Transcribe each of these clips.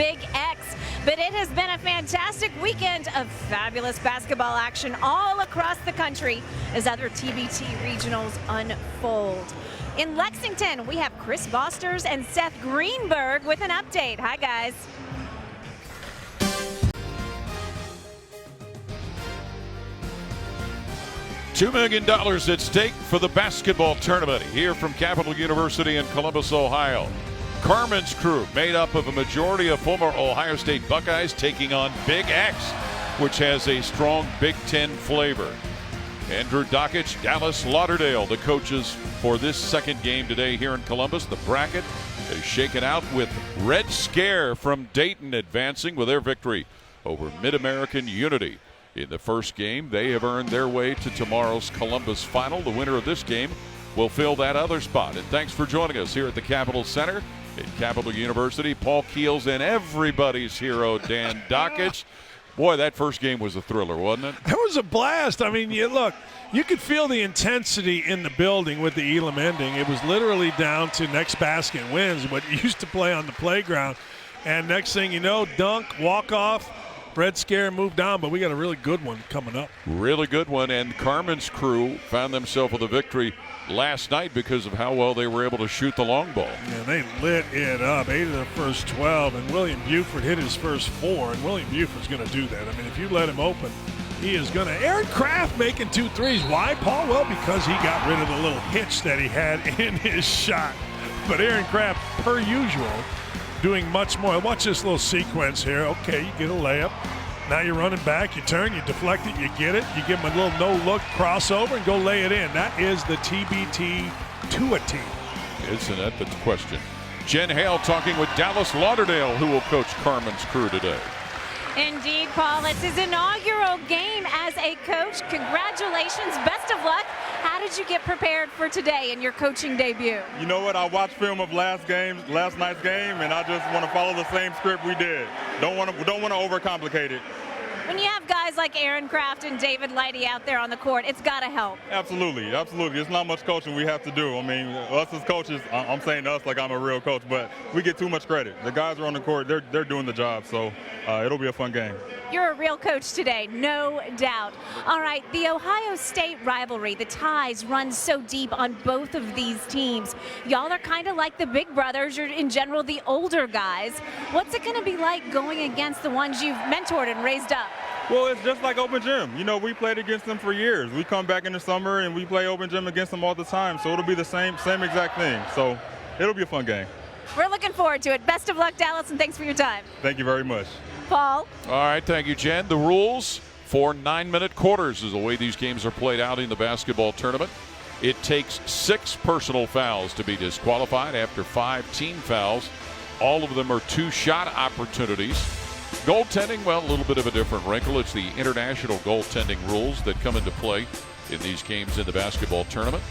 Big X. But it has been a fantastic weekend of fabulous basketball action all across the country as other TBT regionals unfold. In Lexington, we have Chris Bosters and Seth Greenberg with an update. Hi, guys. $2 million at stake for the basketball tournament here from Capital University in Columbus, Ohio. Carmen's crew, made up of a majority of former Ohio State Buckeyes, taking on Big X, which has a strong Big Ten flavor. Andrew Dockich, Dallas Lauderdale, the coaches for this second game today here in Columbus. The bracket is shaken out with Red Scare from Dayton advancing with their victory over Mid-American Unity. In the first game, they have earned their way to tomorrow's Columbus final. The winner of this game will fill that other spot. And thanks for joining us here at the Capitol Center at Capital University. Paul Keels and everybody's hero, Dan Dockich. Boy, that first game was a thriller, wasn't it? It was a blast. I mean, you could feel the intensity in the building with the Elam ending. It was literally down to next basket wins, what you used to play on the playground. And next thing you know, dunk, walk off, Red Scare moved on, but we got a really good one coming up. Really good one, and Carmen's crew found themselves with a victory last night because of how well they were able to shoot the long ball. Yeah, they lit it up, 8 of the first 12, and William Buford hit his first 4, and William Buford's going to do that. I mean, if you let him open, he is going to. Aaron Kraft making 2 threes. Why, Paul? Well, because he got rid of the little hitch that he had in his shot. But Aaron Kraft, per usual, doing much more. Watch this little sequence here. Okay, you get a layup. Now you're running back, you turn, you deflect it, you get it. You give him a little no-look crossover and go lay it in. That is the TBT to a T. Isn't that the question? Jen Hale talking with Dallas Lauderdale, who will coach Carmen's crew today. Indeed, Paul. It's his inaugural game as a coach. Congratulations. Best of luck. How did you get prepared for today in your coaching debut? You know what? I watched film of last night's game, and I just want to follow the same script we did. Don't want to overcomplicate it. When you have guys like Aaron Kraft and David Lighty out there on the court, it's got to help. Absolutely, absolutely. There's not much coaching we have to do. I mean, us as coaches, I'm saying us like I'm a real coach, but we get too much credit. The guys are on the court, they're doing the job, so it'll be a fun game. You're a real coach today, no doubt. All right, the Ohio State rivalry, the ties run so deep on both of these teams. Y'all are kind of like the big brothers. You're, in general, the older guys. What's it going to be like going against the ones you've mentored and raised up? Well, it's just like open gym. You know, we played against them for years. We come back in the summer and we play open gym against them all the time. So it'll be the same exact thing. So it'll be a fun game. We're looking forward to it. Best of luck, Dallas, and thanks for your time. Thank you very much. Paul. All right, thank you, Jen. The rules for 9-minute quarters is the way these games are played out in the basketball tournament. It takes 6 personal fouls to be disqualified. After 5 team fouls, all of them are 2-shot opportunities. Goaltending, well, a little bit of a different wrinkle. It's the international goaltending rules that come into play in these games in the basketball tournament.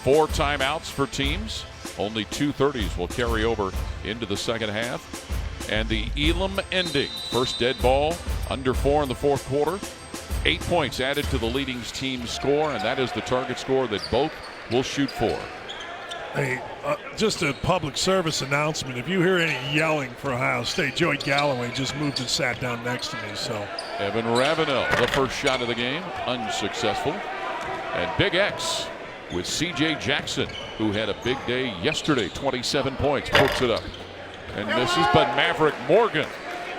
4 timeouts for teams. Only 2 30s will carry over into the second half. And the Elam ending. First dead ball, under 4 in the fourth quarter. 8 points added to the leading team's score, and that is the target score that both will shoot for. Hey, just a public service announcement. If you hear any yelling for Ohio State, Joey Galloway just moved and sat down next to me. So Evan Ravenel, the first shot of the game, unsuccessful. And Big X with C.J. Jackson, who had a big day yesterday, 27 points, pokes it up and misses. But Maverick Morgan,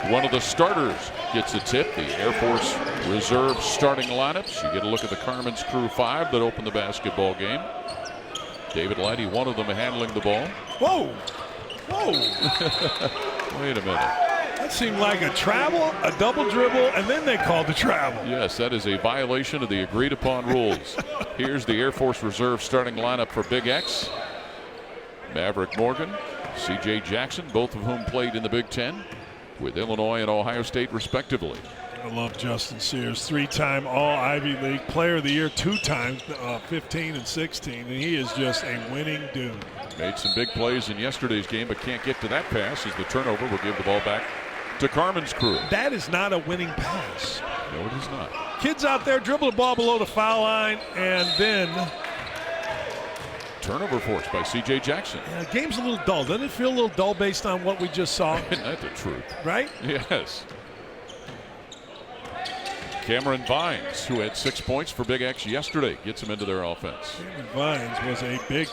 one of the starters, gets a tip. The Air Force Reserve starting lineups. You get a look at the Carmen's crew 5 that opened the basketball game. David Lighty, one of them, handling the ball. Whoa! Wait a minute. That seemed like a travel, a double dribble, and then they called the travel. Yes, that is a violation of the agreed upon rules. Here's the Air Force Reserve starting lineup for Big X. Maverick Morgan, C.J. Jackson, both of whom played in the Big Ten with Illinois and Ohio State respectively. I love Justin Sears, 3-time All-Ivy League Player of the Year, 2 times, 15 and 16, and he is just a winning dude. Made some big plays in yesterday's game, but can't get to that pass as the turnover will give the ball back to Carmen's crew. That is not a winning pass. No, it is not. Kids out there dribble the ball below the foul line and then Turnover forced by C.J. Jackson. Yeah, the game's a little dull. Doesn't it feel a little dull based on what we just saw? Isn't that the truth? Right? Yes. Cameron Vines, who had 6 points for Big X yesterday, gets him into their offense. Cameron Vines was a big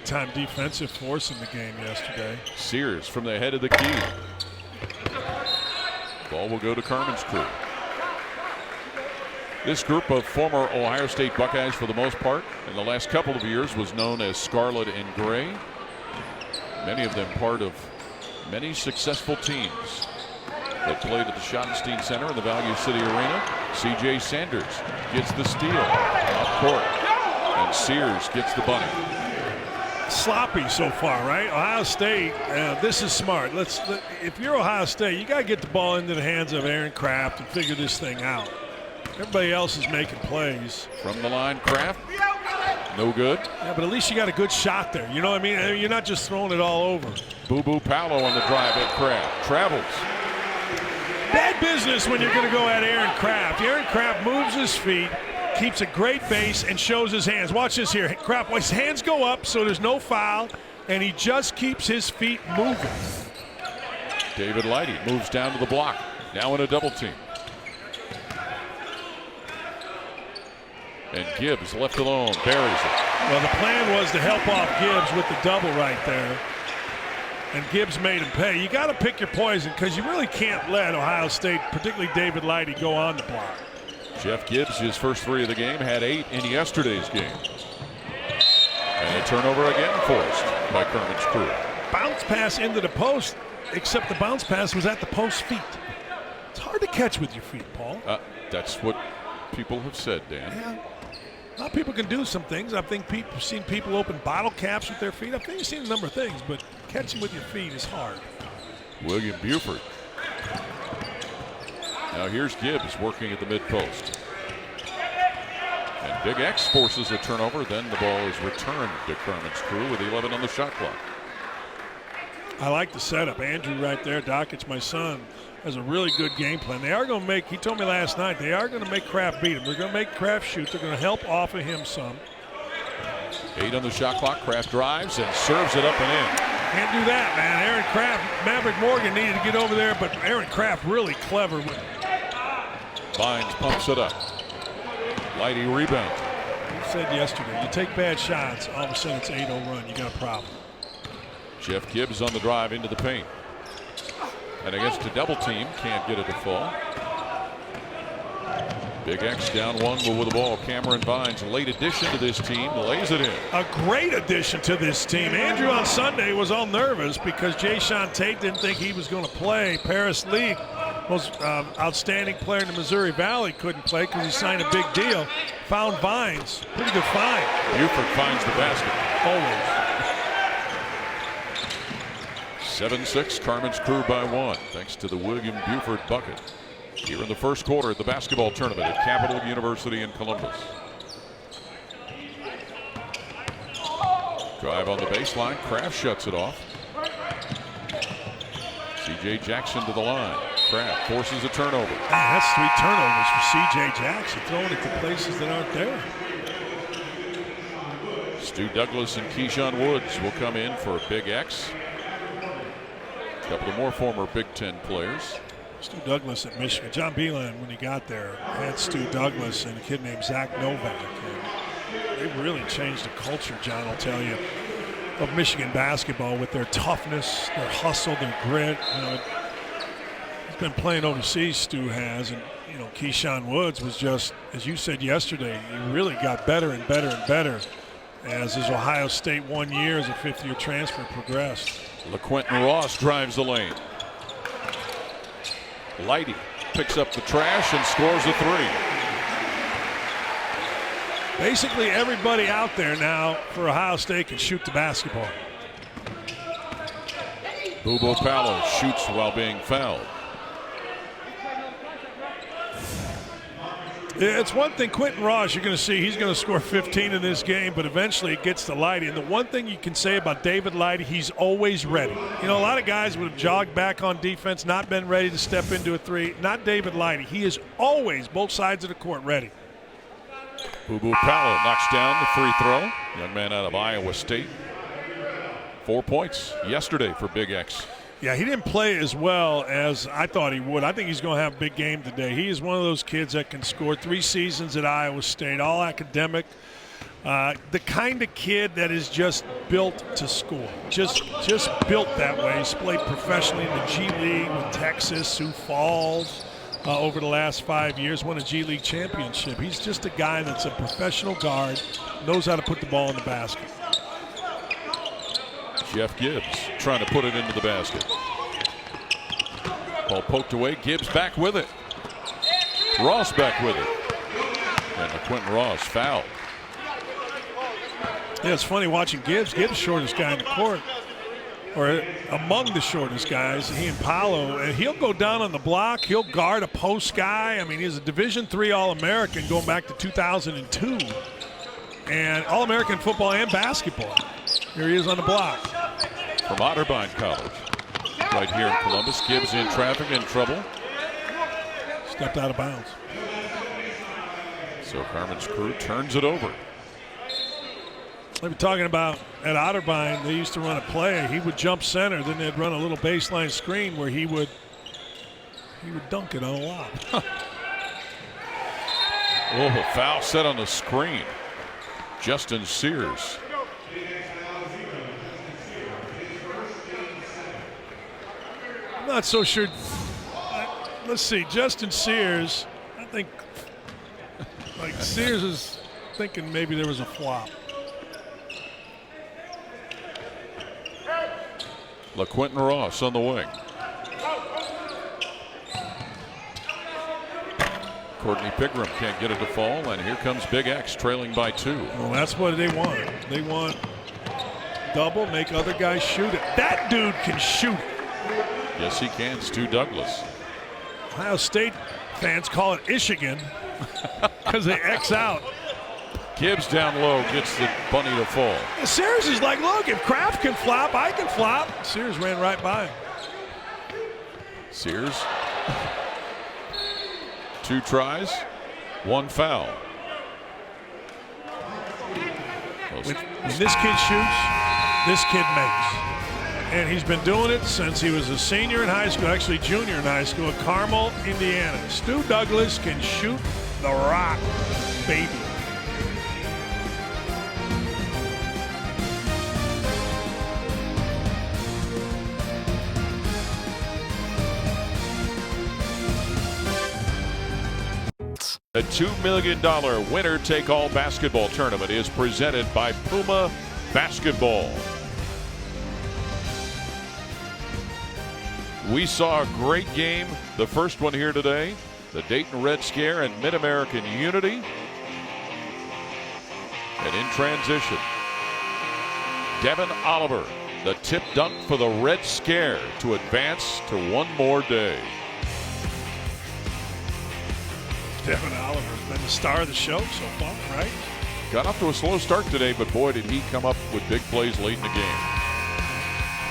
time defensive force in the game yesterday. Sears from the head of the key. Ball will go to Carmen's crew. This group of former Ohio State Buckeyes, for the most part, in the last couple of years was known as Scarlet and Gray. Many of them part of many successful teams that played at the Schottenstein Center in the Value City Arena. C.J. Sanders gets the steal up court, and Sears gets the bunny. Sloppy so far, right? Ohio State, this is smart. If you're Ohio State, you got to get the ball into the hands of Aaron Kraft and figure this thing out. Everybody else is making plays. From the line, Kraft. No good. Yeah, but at least you got a good shot there. You know what I mean? You're not just throwing it all over. Boo Paolo on the drive at Kraft. Travels. Bad business when you're going to go at Aaron Kraft. Aaron Kraft moves his feet, keeps a great base, and shows his hands. Watch this here. Kraft, his hands go up, so there's no foul, and he just keeps his feet moving. David Lighty moves down to the block. Now in a double team. And Gibbs left alone, buries it. Well, the plan was to help off Gibbs with the double right there. And Gibbs made him pay. You got to pick your poison because you really can't let Ohio State, particularly David Lighty, go on the block. Jeff Gibbs, his first 3 of the game, had 8 in yesterday's game. And a turnover again forced by Carmen's crew. Bounce pass into the post, except the bounce pass was at the post feet. It's hard to catch with your feet, Paul. That's what people have said, Dan. Yeah. A lot of people can do some things. I think I've seen people open bottle caps with their feet. I think I've seen a number of things, but catching with your feet is hard. William Buford. Now here's Gibbs working at the mid post. And Big X forces a turnover. Then the ball is returned to Carmen's crew with 11 on the shot clock. I like the setup. Andrew right there, Dockich, my son, has a really good game plan. They are going to make, he told me last night, they are going to make Kraft beat him. They're going to make Kraft shoot. They're going to help off of him some. 8 on the shot clock. Kraft drives and serves it up and in. Can't do that, man. Aaron Kraft, Maverick Morgan needed to get over there, but Aaron Kraft really clever with it. Vines pumps it up. Lighty rebound. You said yesterday, you take bad shots, all of a sudden it's 8-0 run. You got a problem. Jeff Gibbs on the drive into the paint. And against a double team, can't get it to fall. Big X down 1 with the ball. Cameron Vines, late addition to this team, lays it in. A great addition to this team. Andrew on Sunday was all nervous because Jayshawn Tate didn't think he was going to play. Paris Lee, most outstanding player in the Missouri Valley, couldn't play because he signed a big deal. Found Vines. Pretty good find. Buford finds the basket. Always. 7-6, Carmen's crew by 1, thanks to the William Buford bucket. Here in the first quarter at the basketball tournament at Capital University in Columbus. Drive on the baseline, Kraft shuts it off. C.J. Jackson to the line. Kraft forces a turnover. That's 3 turnovers for C.J. Jackson, throwing it to places that aren't there. Stu Douglas and Keyshawn Woods will come in for Big X. A couple of more former Big Ten players. Stu Douglas at Michigan. John Beelan, when he got there, had Stu Douglas and a kid named Zach Novak. And they really changed the culture, John will tell you, of Michigan basketball with their toughness, their hustle, their grit. You know, he's been playing overseas, Stu has, and you know, Keyshawn Woods was just, as you said yesterday, he really got better and better and better as his Ohio State 1 year as a 5th-year transfer progressed. LaQuentin Ross drives the lane. Lighty picks up the trash and scores a 3. Basically everybody out there now for Ohio State can shoot the basketball. Boo Paolo shoots while being fouled. It's one thing, Quentin Ross, you're going to see he's going to score 15 in this game, but eventually it gets to Lighty. And the one thing you can say about David Lighty, he's always ready. You know, a lot of guys would have jogged back on defense, not been ready to step into a 3. Not David Lighty. He is always both sides of the court ready. Boo Paolo knocks down the free throw. Young man out of Iowa State. 4 points yesterday for Big X. Yeah, he didn't play as well as I thought he would. I think he's going to have a big game today. He is one of those kids that can score. 3 seasons at Iowa State, all academic. The kind of kid that is just built to score. Just built that way. He's played professionally in the G League with Texas, Sioux Falls. Over the last 5 years, won a G League championship. He's just a guy that's a professional guard, knows how to put the ball in the basket. Jeff Gibbs trying to put it into the basket. Ball poked away. Gibbs back with it. Ross back with it. And Quentin Ross fouled. Yeah, it's funny watching Gibbs. Gibbs is the shortest guy in the court, or among the shortest guys, he and Paolo, and he'll go down on the block. He'll guard a post guy. I mean, he's a Division III All-American going back to 2002, and All-American football and basketball. Here he is on the block. From Otterbein College, right here in Columbus. Gibbs in traffic, in trouble. Stepped out of bounds. So Carmen's crew turns it over. They were talking about at Otterbein, they used to run a play. He would jump center, then they'd run a little baseline screen where he would dunk it on a lob. Oh, a foul set on the screen. Justin Sears. I'm not so sure. Let's see, Justin Sears, I think, like Sears is thinking maybe there was a flop. LaQuentin Ross on the wing. Courtney Pigram can't get it to fall, and here comes Big X trailing by 2. Well, that's what they want. They want double, make other guys shoot it. That dude can shoot. Yes, he can. Stu Douglas. Ohio State fans call it Ishigan because they X out. Gibbs down low gets the bunny to fall. Sears is like, look, if Kraft can flop, I can flop. Sears ran right by him. Sears. 2 tries, 1 foul. When this kid shoots, this kid makes. And he's been doing it since he was a senior in high school, actually junior in high school at Carmel, Indiana. Stu Douglas can shoot the rock, baby. The $2 million winner-take-all basketball tournament is presented by Puma Basketball. We saw a great game, the first one here today. The Dayton Red Scare and Mid-American Unity. And in transition, Devin Oliver, the tip dunk for the Red Scare to advance to one more day. Devin Oliver has been the star of the show so far, right? Got off to a slow start today, but boy, did he come up with big plays late in the game.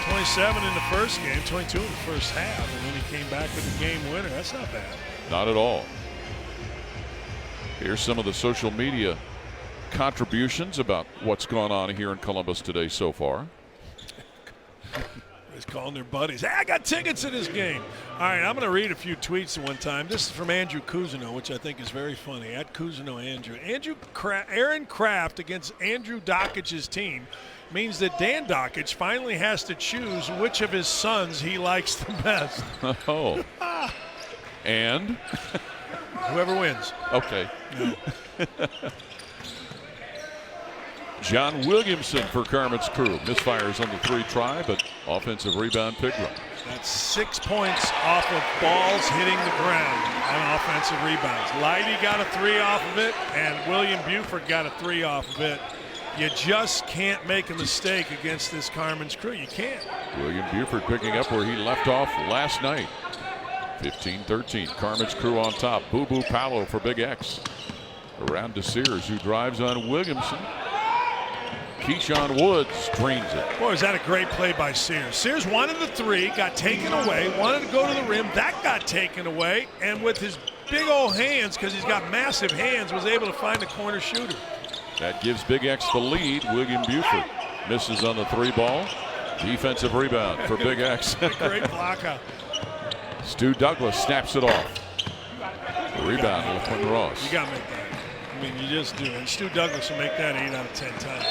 27 in the first game, 22 in the first half, and then he came back with the game winner. That's not bad. Not at all. Here's some of the social media contributions about what's gone on here in Columbus today so far. He's calling their buddies. Hey, I got tickets to this game. All right, I'm going to read a few tweets at one time. This is from Andrew Cousineau, which I think is very funny. At Cousineau Andrew. Aaron Kraft against Andrew Dockich's team means that Dan Dockich finally has to choose which of his sons he likes the best. Oh. And? Whoever wins. Okay. Yeah. John Williamson for Carmen's crew. Misfires on the 3 try, but offensive rebound Pigram. That's 6 points off of balls hitting the ground on offensive rebounds. Leidy got a 3 off of it, and William Buford got a 3 off of it. You just can't make a mistake against this Carmen's crew. You can't. William Buford picking up where he left off last night. 15-13. Carmen's crew on top. Boo Boo Paolo for Big X. Around to Sears, who drives on Williamson. Keyshawn Woods drains it. Boy, is that a great play by Sears. Sears wanted the 3, got taken away, wanted to go to the rim. That got taken away, and with his big old hands, because he's got massive hands, was able to find the corner shooter. That gives Big X the lead. William Buford misses on the 3 ball. Defensive rebound for Big X. Great blocker. Stu Douglas snaps it off. The rebound with Quinn Ross. You got to make that. I mean, you just do. And Stu Douglas will make that 8 out of 10 times.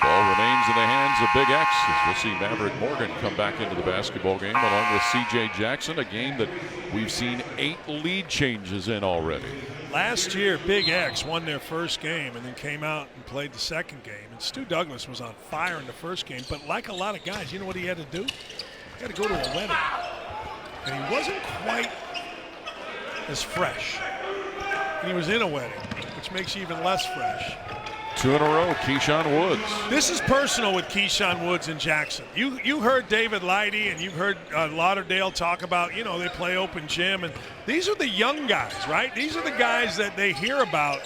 Ball remains in the hands of Big X as we'll see Maverick Morgan come back into the basketball game along with C.J. Jackson, a game that we've seen 8 lead changes in already. Last year, Big X won their first game and then came out and played the second game. And Stu Douglas was on fire in the first game, but like a lot of guys, you know what he had to do? He had to go to a wedding. And he wasn't quite as fresh. And he was in a wedding, which makes you even less fresh. 2 in a row, Keyshawn Woods. This is personal with Keyshawn Woods and Jackson. You heard David Leidy and you've heard Lauderdale talk about, you know, they play open gym. And these are the young guys, right? These are the guys that they hear about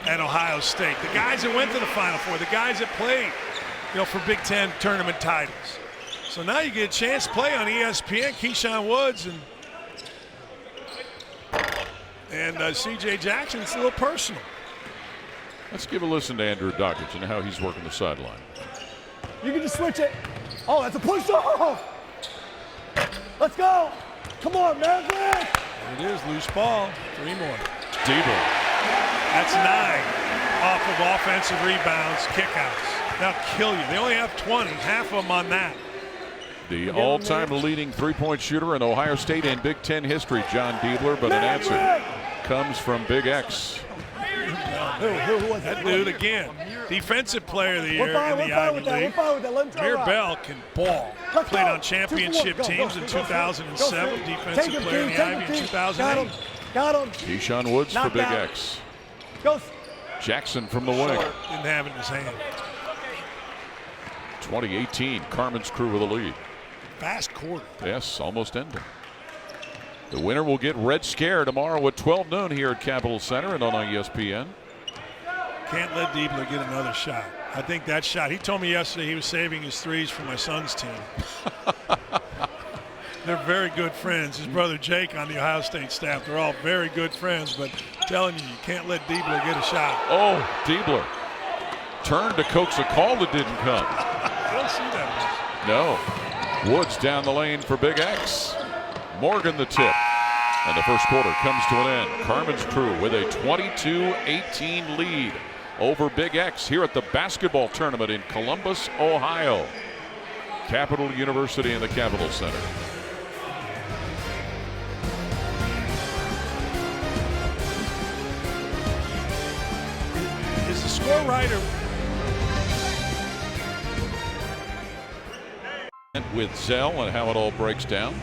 at Ohio State. The guys that went to the Final Four, the guys that played, you know, for Big Ten tournament titles. So now you get a chance to play on ESPN, Keyshawn Woods and C.J. Jackson. It's a little personal. Let's give a listen to Andrew Dockage and how he's working the sideline. You can just switch it. Oh, that's a push off. Let's go. Come on, man. There it is, loose ball. 3 more. Diebler. That's 9 off of offensive rebounds, kickouts. They'll kill you. They only have 20, half of them on that. The all-time leading three-point shooter in Ohio State and Big Ten history, John Diebler, but an answer comes from Big X. Who was that dude again? Defensive player of the year in the Ivy League. Mir Bell can ball. Played on championship teams in 2007. Defensive player in the Ivy in 2008. Got him. Keyshawn Woods for Big X. Jackson from the wing. Didn't have it in his hand. 2018, Carmen's crew with a lead. Fast quarter. Yes, almost ending. The winner will get Red Scare tomorrow at 12 noon here at Capitol Center and on ESPN. Can't let Diebler get another shot. I think that shot, he told me yesterday he was saving his threes for my son's team. They're very good friends. His brother Jake on the Ohio State staff, they're all very good friends, but I'm telling you, you can't let Diebler get a shot. Oh, Diebler turned to coax a call that didn't come. I don't see that. No. Woods down the lane for Big X. Morgan the tip. And the first quarter comes to an end. Carmen's crew with a 22-18 lead over Big X here at the basketball tournament in Columbus, Ohio. Capital University in the Capitol Center. Is the score writer with Zell and how it all breaks down?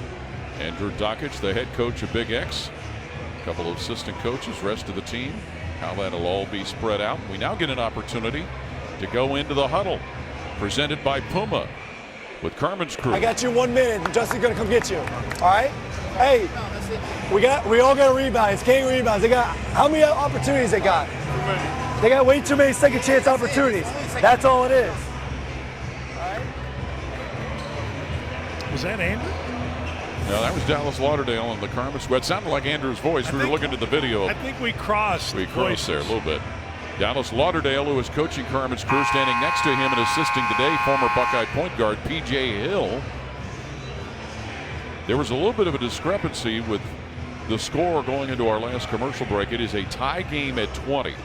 Andrew Dockage, the head coach of Big X. A couple of assistant coaches, rest of the team. How that'll all be spread out. We now get an opportunity to go into the huddle. Presented by Puma with Carmen's crew. I got you 1 minute. Justin's gonna come get you. All right? Hey, we all got a rebound. It's king rebounds. They got how many opportunities they got? They got way too many second chance opportunities. That's all it is. Was that Andrew? No, that was Dallas Lauderdale on the Carmen squad. It sounded like Andrew's voice. We were looking at the video. I think we crossed. We crossed there a little bit. Dallas Lauderdale, who is coaching Carmen's crew, standing next to him and assisting today, former Buckeye point guard P.J. Hill. There was a little bit of a discrepancy with the score going into our last commercial break. It is a tie game at 20.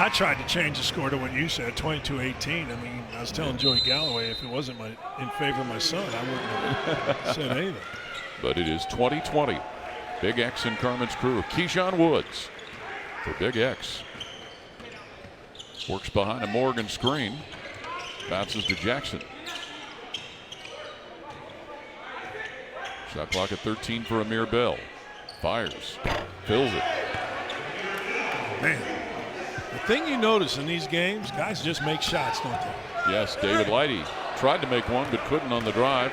I tried to change the score to what you said, 22-18. I mean, I was telling Joey Galloway if it wasn't in favor of my son, I wouldn't have said anything. But it is 20-20. Big X and Carmen's crew. Keyshawn Woods for Big X. Works behind a Morgan screen. Bounces to Jackson. Shot clock at 13 for Amir Bell. Fires. Fills it. Man. The thing you notice in these games, guys just make shots, don't they? Yes, David Leidy tried to make one but couldn't on the drive.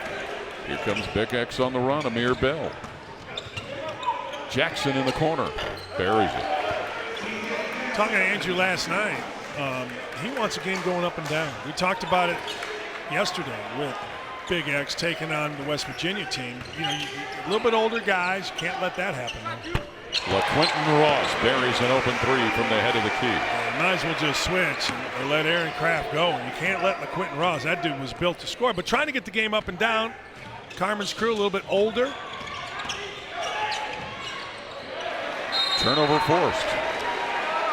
Here comes Big X on the run, Amir Bell. Jackson in the corner, buries it. Talking to Andrew last night, he wants a game going up and down. We talked about it yesterday with Big X taking on the West Virginia team. You know, a little bit older guys, you can't let that happen though. LaQuinton Ross buries an open three from the head of the key. You might as well just switch and let Aaron Kraft go. You can't let LaQuinton Ross. That dude was built to score. But trying to get the game up and down. Carmen's crew a little bit older. Turnover forced.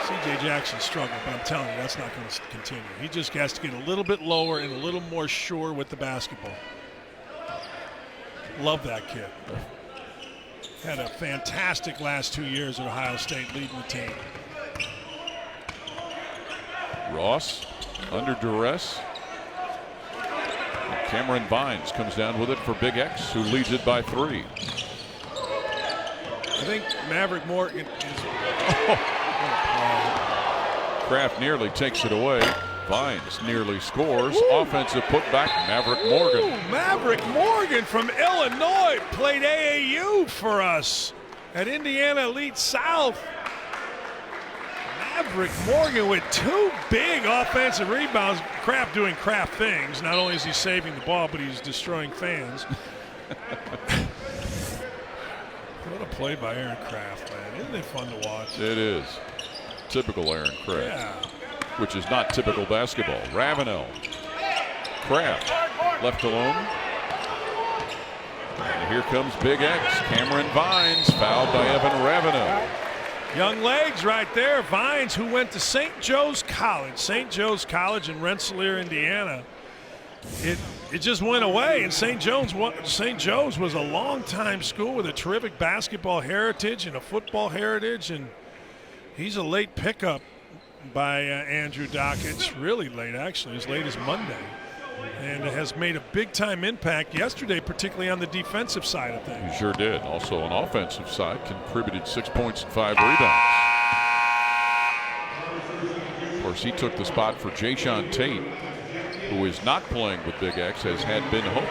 C.J. Jackson struggled, but I'm telling you, that's not going to continue. He just has to get a little bit lower and a little more sure with the basketball. Love that kid. Had a fantastic last 2 years at Ohio State leading the team. Ross under duress. And Cameron Vines comes down with it for Big X, who leads it by 3. I think Maverick Morgan is. Kraft nearly takes it away. Vines nearly scores. Offensive putback, Maverick Morgan. Maverick Morgan from Illinois played AAU for us at Indiana Elite South. Maverick Morgan with 2 big offensive rebounds. Kraft doing Kraft things. Not only is he saving the ball, but he's destroying fans. What a play by Aaron Kraft, man. Isn't it fun to watch? It is. Typical Aaron Kraft. Yeah. Which is not typical basketball. Ravenel. Kraft left alone. And here comes Big X. Cameron Vines fouled by Evan Ravenel. Young legs right there. Vines, who went to St. Joe's College. St. Joe's College in Rensselaer, Indiana. It just went away. And St. Joe's was a long-time school with a terrific basketball heritage and a football heritage. And he's a late pickup by Andrew Dockage, really late actually, as late as Monday, and it has made a big-time impact yesterday, particularly on the defensive side of things. He sure did. Also on offensive side, contributed 6 points and 5 rebounds. Of course, he took the spot for Jayshawn Tate, who is not playing with Big X, as had been hoped.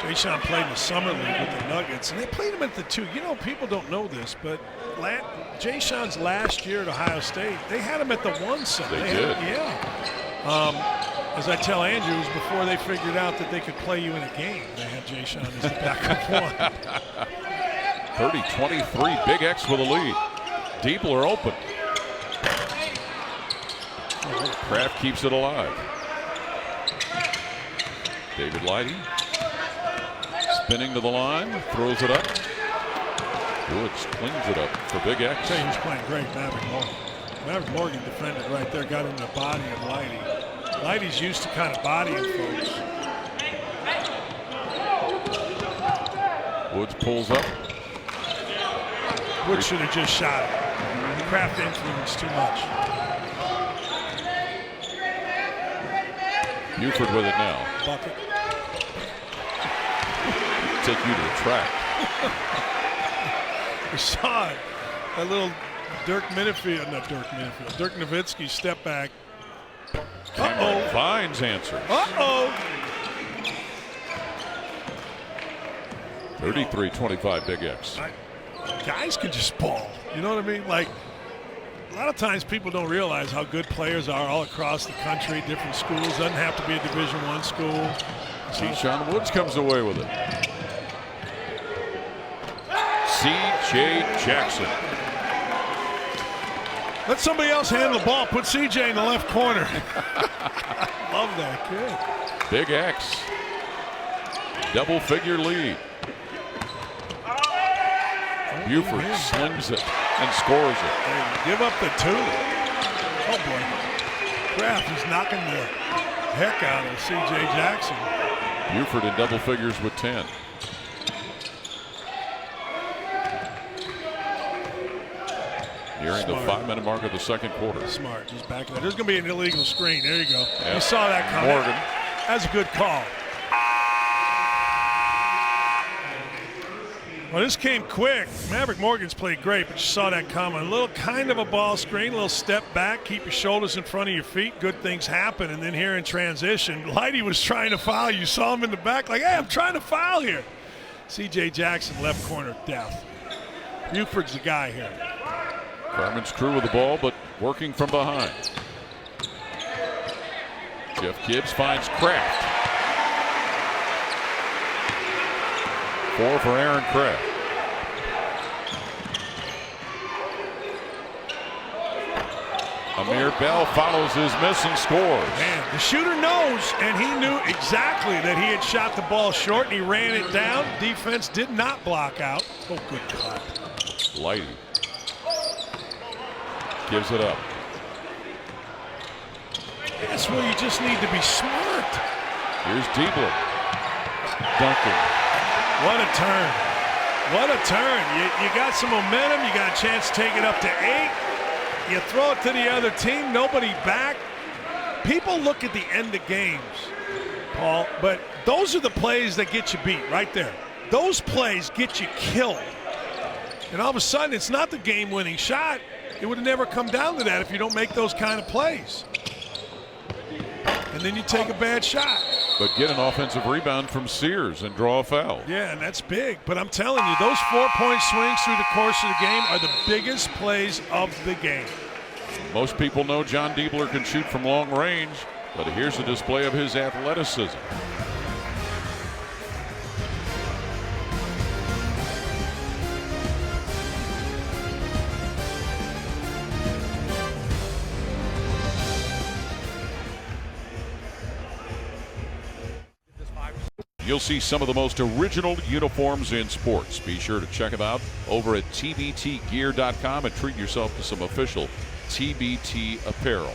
Jayshawn played in the summer league with the Nuggets, and they played him at the 2. You know, people don't know this, but Jayshawn's last year at Ohio State, they had him at the 1 side. They did. As I tell Andrew, it was before they figured out that they could play you in a game. They had Jayshawn as the backup 1. 30-23, Big X with a lead. Diebler open. Kraft keeps it alive. David Lighty spinning to the line, throws it up. Woods cleans it up for Big X. Say he's playing great, Maverick Morgan. Maverick Morgan defended right there, got in the body of Lighty. Lighty's used to kind of bodying folks. Woods pulls up. Woods should have just shot it. Kraft influenced too much. Buford with it now. Bucket. Take you to the track. We saw it. That little Dirk Nowitzki step back. Cameron Vines answers. 33-25 Big X. Guys can just ball. You know what I mean? Like, a lot of times people don't realize how good players are all across the country, different schools. Doesn't have to be a Division I school. Sean Woods comes away with it. C.J. Jackson. Let somebody else handle the ball. Put C.J. in the left corner. Love that kid. Big X. Double-figure lead. Buford slings it and scores it. Hey, give up the 2. Oh, boy. Kraft is knocking the heck out of C.J. Jackson. Buford in double figures with 10. Nearing the 5-minute mark of the second quarter. Smart, just backing up. There's going to be an illegal screen. There you go. Yep. You saw that coming. Morgan. That's a good call. Well, this came quick. Maverick Morgan's played great, but you saw that coming. A little kind of a ball screen, a little step back, keep your shoulders in front of your feet. Good things happen. And then here in transition, Lighty was trying to foul. You saw him in the back like, hey, I'm trying to foul here. C.J. Jackson, left corner, death. Buford's the guy here. Carmen's crew with the ball, but working from behind. Jeff Gibbs finds Kraft. 4 for Aaron Kraft. Amir Bell follows his miss and scores. Man, the shooter knows, and he knew exactly that he had shot the ball short, and he ran it down. Defense did not block out. Oh, good God. Lighty gives it up. That's where you just need to be smart. Here's Diebler. Duncan. What a turn. What a turn. You got some momentum. You got a chance to take it up to 8. You throw it to the other team. Nobody back. People look at the end of games, Paul, but those are the plays that get you beat right there. Those plays get you killed. And all of a sudden, it's not the game-winning shot. It would have never come down to that if you don't make those kind of plays. And then you take a bad shot. But get an offensive rebound from Sears and draw a foul. Yeah, and that's big. But I'm telling you, those 4-point swings through the course of the game are the biggest plays of the game. Most people know John Diebler can shoot from long range, but here's a display of his athleticism. You'll see some of the most original uniforms in sports. Be sure to check them out over at tbtgear.com and treat yourself to some official TBT apparel.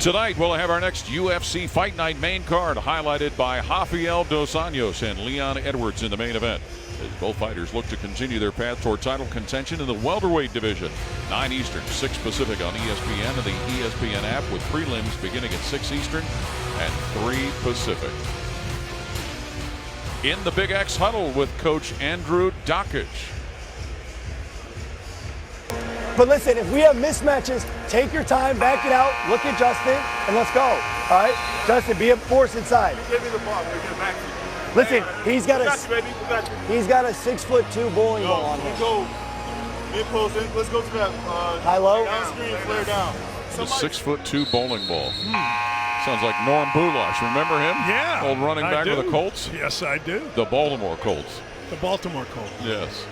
Tonight, we'll have our next UFC Fight Night main card highlighted by Rafael Dos Anjos and Leon Edwards in the main event, as both fighters look to continue their path toward title contention in the welterweight division. 9 Eastern, 6 Pacific on ESPN and the ESPN app, with prelims beginning at 6 Eastern and 3 Pacific. In the Big X huddle with Coach Andrew Dockage. But listen, if we have mismatches, take your time, back it out, look at Justin, and let's go. All right? Justin, be a force inside. Give me the ball. Get it back to you. Listen, he's got a He's 6'2" bowling ball on him. Go mid-post. Let's go to that high-low. down screen, flare down. The 6'2" bowling ball. Sounds like Norm Bulash. Remember him? Yeah. Old running back of the Colts? Yes, I do. The Baltimore Colts. The Baltimore Colts. Yes.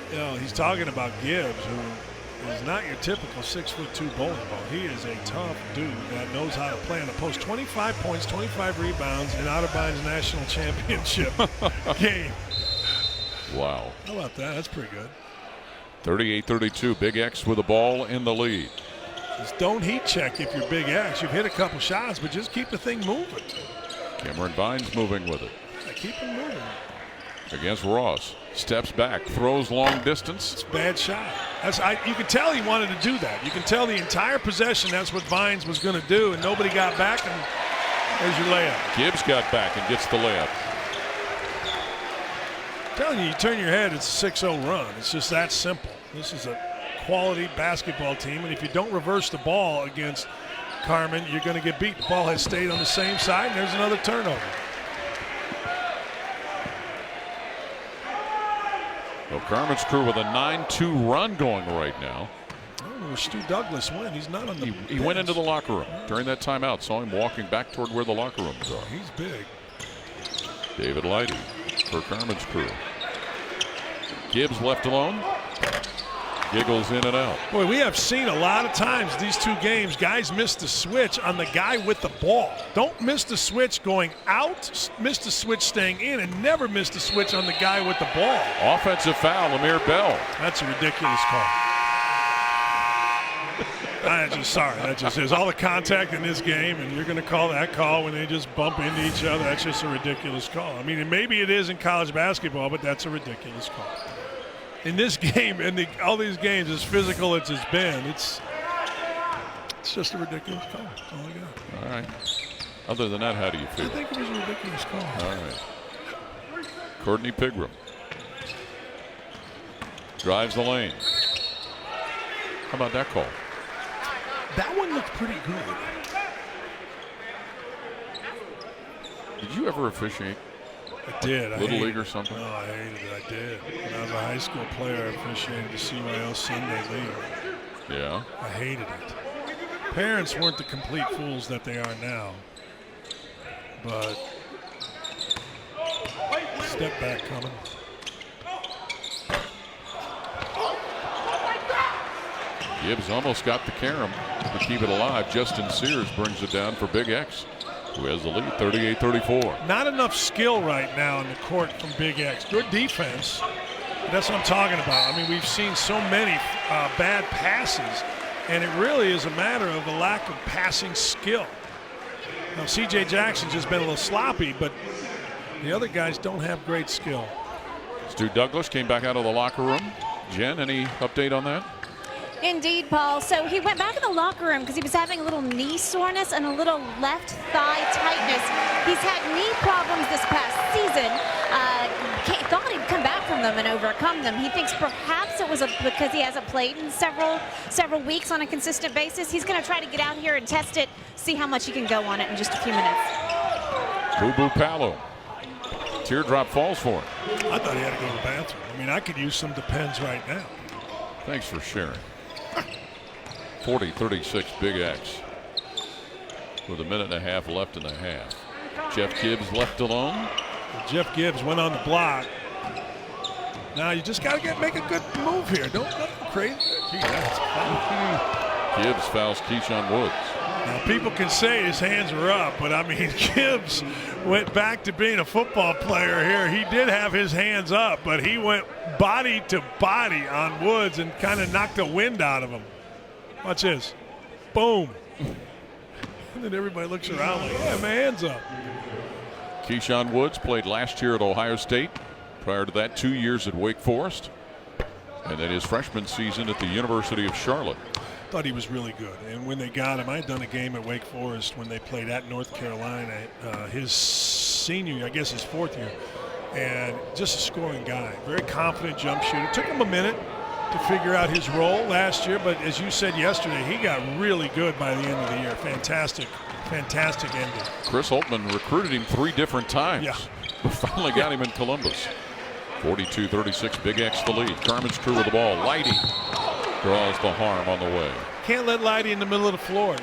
You know, he's talking about Gibbs, who is not your typical 6'2" bowling ball. He is a tough dude that knows how to play in the post. 25 points, 25 rebounds in Otterbine's national championship game. Wow. How about that? That's pretty good. 38-32. Big X with the ball in the lead. Just don't heat check if you're Big X. You've hit a couple shots, but just keep the thing moving. Cameron Vines moving with it. Yeah, keep it moving. Against Ross. Steps back, throws long distance. It's a bad shot. You can tell he wanted to do that. You can tell the entire possession that's what Vines was going to do, and nobody got back, and there's your layup. Gibbs got back and gets the layup. I'm telling you, you turn your head, it's a 6-0 run. It's just that simple. This is a quality basketball team, and if you don't reverse the ball against Carmen, you're going to get beat. The ball has stayed on the same side, and there's another turnover. Well, Carmen's crew with a 9-2 run going right now. I don't know where Stu Douglas went. He's not on the He went into the locker room during that timeout. Saw him walking back toward where the locker rooms are. He's big. David Lighty for Carmen's crew. Gibbs left alone. Giggles in and out. Boy, we have seen a lot of times these two games, guys miss the switch on the guy with the ball. Don't miss the switch going out, miss the switch staying in, and never miss the switch on the guy with the ball. Offensive foul, Amir Bell. That's a ridiculous call. That just is all the contact in this game, and you're going to call that call when they just bump into each other. That's just a ridiculous call. I mean, and maybe it is in college basketball, but that's a ridiculous call. In this game, in all these games, as physical as it's been, it's just a ridiculous call. That's all I got. All right. Other than that, how do you feel? I think it was a ridiculous call. All right. Courtney Pigram drives the lane. How about that call? That one looked pretty good. Did you ever officiate? I did. Little League or something? No, I hated it. I did. When I was a high school player, I officiated the CYO Sunday League. Yeah. I hated it. Parents weren't the complete fools that they are now. But step back coming. Gibbs almost got the carom to keep it alive. Justin Sears brings it down for Big X, who has the lead 38-34. Not enough skill right now in the court from Big X. Good defense. That's what I'm talking about. I mean, we've seen so many bad passes, and it really is a matter of a lack of passing skill. Now, C.J. Jackson's just been a little sloppy, but the other guys don't have great skill. Stu Douglas came back out of the locker room. Jen, any update on that? Indeed, Paul. So he went back in the locker room because he was having a little knee soreness and a little left thigh tightness. He's had knee problems this past season. Thought he'd come back from them and overcome them. He thinks perhaps it was because he hasn't played in several weeks on a consistent basis. He's going to try to get out here and test it, see how much he can go on it in just a few minutes. Boo Palo. Teardrop falls for him. I thought he had to go to the bathroom. I mean, I could use some Depends right now. Thanks for sharing. 40-36 Big X with a minute and a half left in the half. Jeff Gibbs left alone. Jeff Gibbs went on the block. Now you just got to make a good move here. Don't go crazy. Gee, that's fun. Gibbs fouls Keyshawn Woods. Now people can say his hands were up, but I mean Gibbs went back to being a football player here. He did have his hands up, but he went body to body on Woods and kind of knocked the wind out of him. Watch this. Boom. And then everybody looks around like, yeah, my hands up. Keyshawn Woods played last year at Ohio State. Prior to that, 2 years at Wake Forest. And then his freshman season at the University of Charlotte. Thought he was really good. And when they got him, I had done a game at Wake Forest when they played at North Carolina. His senior, I guess his fourth year. And just a scoring guy. Very confident jump shooter. It took him a minute to figure out his role last year, but as you said yesterday, he got really good by the end of the year. Fantastic ending. Chris Holtman recruited him 3 different times. Yeah. But finally got him in Columbus. 42-36, Big X the lead. Carmen's crew with the ball. Lighty draws the harm on the way. Can't let Lighty in the middle of the floor.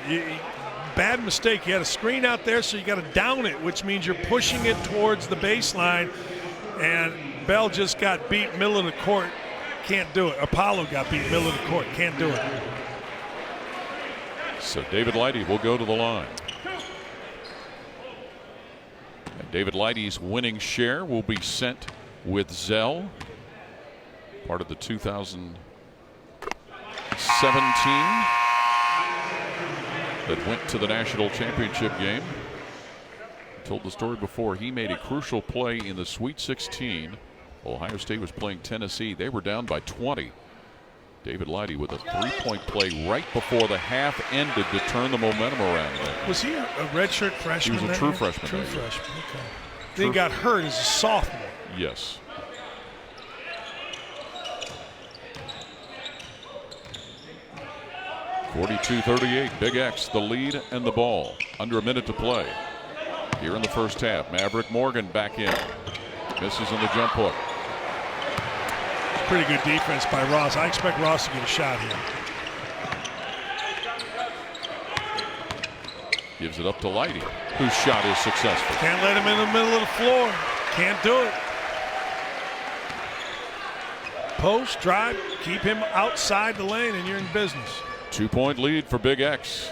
Bad mistake. You had a screen out there, so you got to down it, which means you're pushing it towards the baseline. And Bell just got beat middle of the court. Can't do it. Apollo got beat middle of the court. Can't do it. So David Lighty will go to the line. And David Lighty's winning share will be sent with Zell. Part of the 2017 that went to the national championship game. I told the story before. He made a crucial play in the Sweet 16. Ohio State was playing Tennessee. They were down by 20. David Lighty with a three-point play right before the half ended to turn the momentum around. Was he a redshirt freshman? He was a true freshman. True freshman. Okay. Then he got hurt as a sophomore. Yes. (42-38) Big X the lead and the ball. Under a minute to play. Here in the first half. Maverick Morgan back in. Misses on the jump hook. Pretty good defense by Ross. I expect Ross to get a shot here. Gives it up to Lighty, whose shot is successful. Can't let him in the middle of the floor. Can't do it. Post, drive, keep him outside the lane, and you're in business. 2-point lead for Big X.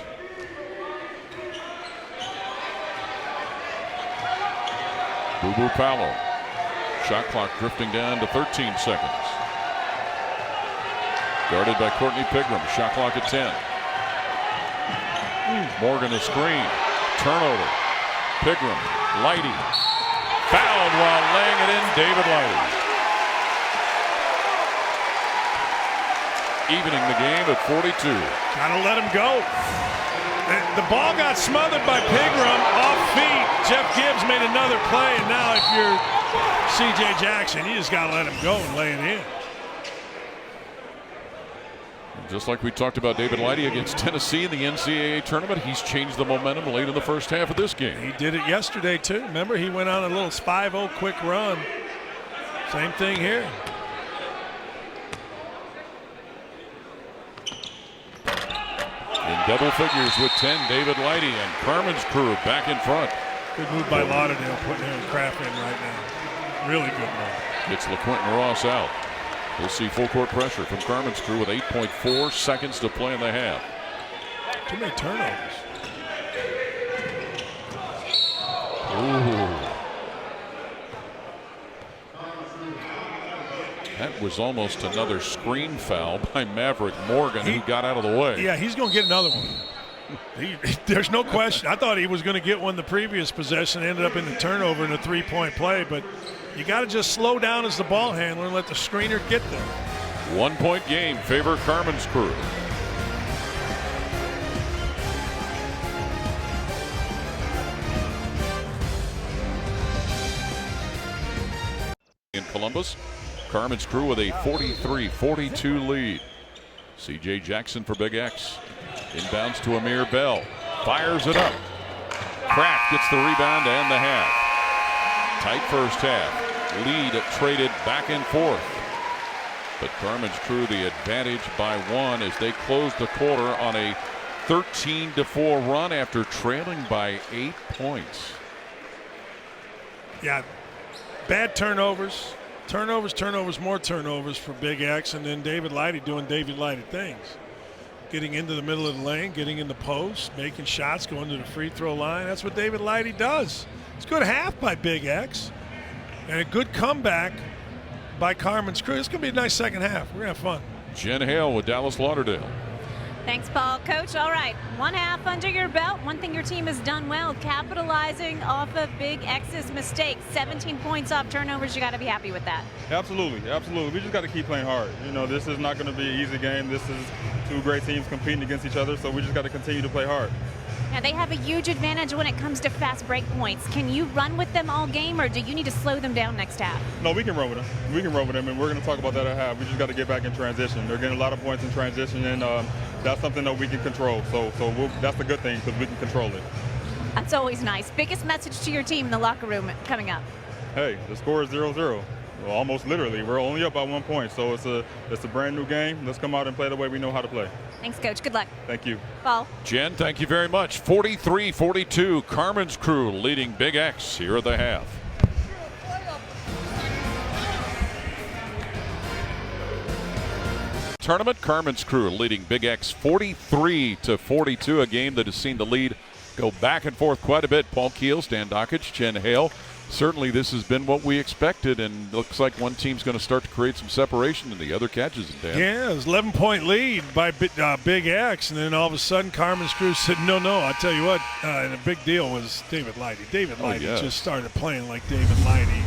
Boo Palo. Shot clock drifting down to 13 seconds. Guarded by Courtney Pigram. Shot clock at 10. Morgan a screen. Turnover. Pigram. Lighty. Fouled while laying it in. David Lighty. Evening the game at 42. Gotta let him go. The ball got smothered by Pigram off feet. Jeff Gibbs made another play, and now if you're C.J. Jackson, you just gotta let him go and lay it in. Just like we talked about David Lighty against Tennessee in the NCAA tournament, he's changed the momentum late in the first half of this game. He did it yesterday too. Remember, he went on a little 5-0 quick run. Same thing here. In double figures with 10, David Lighty and Carmen's crew back in front. Good move by Lauderdale, putting Aaron Kraft in right now. Really good move. Gets LaQuentin Ross out. We'll see full court pressure from Carmen's crew with 8.4 seconds to play in the half. Too many turnovers. Ooh. That was almost another screen foul by Maverick Morgan, who got out of the way. Yeah, he's going to get another one. There's no question. I thought he was going to get one the previous possession, ended up in the turnover in a three-point play, but you got to just slow down as the ball handler and let the screener get there. 1 point game, favor Carmen's crew. In Columbus, Carmen's crew with a 43-42 lead. C.J. Jackson for Big X. Inbounds to Amir Bell. Fires it up. Kraft gets the rebound and the half. Tight first half. Lead traded back and forth. But Carmen's crew the advantage by 1 as they close the quarter on a 13-4 run after trailing by 8 points. Yeah, bad turnovers. Turnovers, more turnovers for Big X, and then David Lighty doing David Lighty things. Getting into the middle of the lane, getting in the post, making shots, going to the free throw line. That's what David Lighty does. It's a good half by Big X, and a good comeback by Carmen's crew. It's going to be a nice second half. We're going to have fun. Jen Hale with Dallas Lauderdale. Thanks, Paul. Coach, all right, 1 half under your belt. One thing your team has done well, capitalizing off of Big X's mistakes. 17 points off turnovers. You got to be happy with that. Absolutely. We just got to keep playing hard. You know, this is not going to be an easy game. This is two great teams competing against each other, so we just got to continue to play hard. Now, they have a huge advantage when it comes to fast break points. Can you run with them all game, or do you need to slow them down next half? No, we can run with them. And we're going to talk about that at half. We just got to get back in transition. They're getting a lot of points in transition, and that's something that we can control. So that's the good thing, because we can control it. That's always nice. Biggest message to your team in the locker room coming up? Hey, the score is 0-0. Well, almost literally. We're only up by 1 point, so it's a brand new game. Let's come out and play the way we know how to play. Thanks, Coach. Good luck. Thank you. Paul. Jen, thank you very much. 43-42, Carmen's crew leading Big X here at the half. Tournament, Carmen's crew leading Big X 43-42, a game that has seen the lead go back and forth quite a bit. Paul Keel, Stan Dockich, Jen Hale. Certainly this has been what we expected, and looks like one team's going to start to create some separation and the other catches it, Dan. Yeah, it was 11-point lead by Big X, and then all of a sudden Carmen's crew said, no, I'll tell you what, and a big deal was David Lighty. David Lighty just started playing like David Lighty.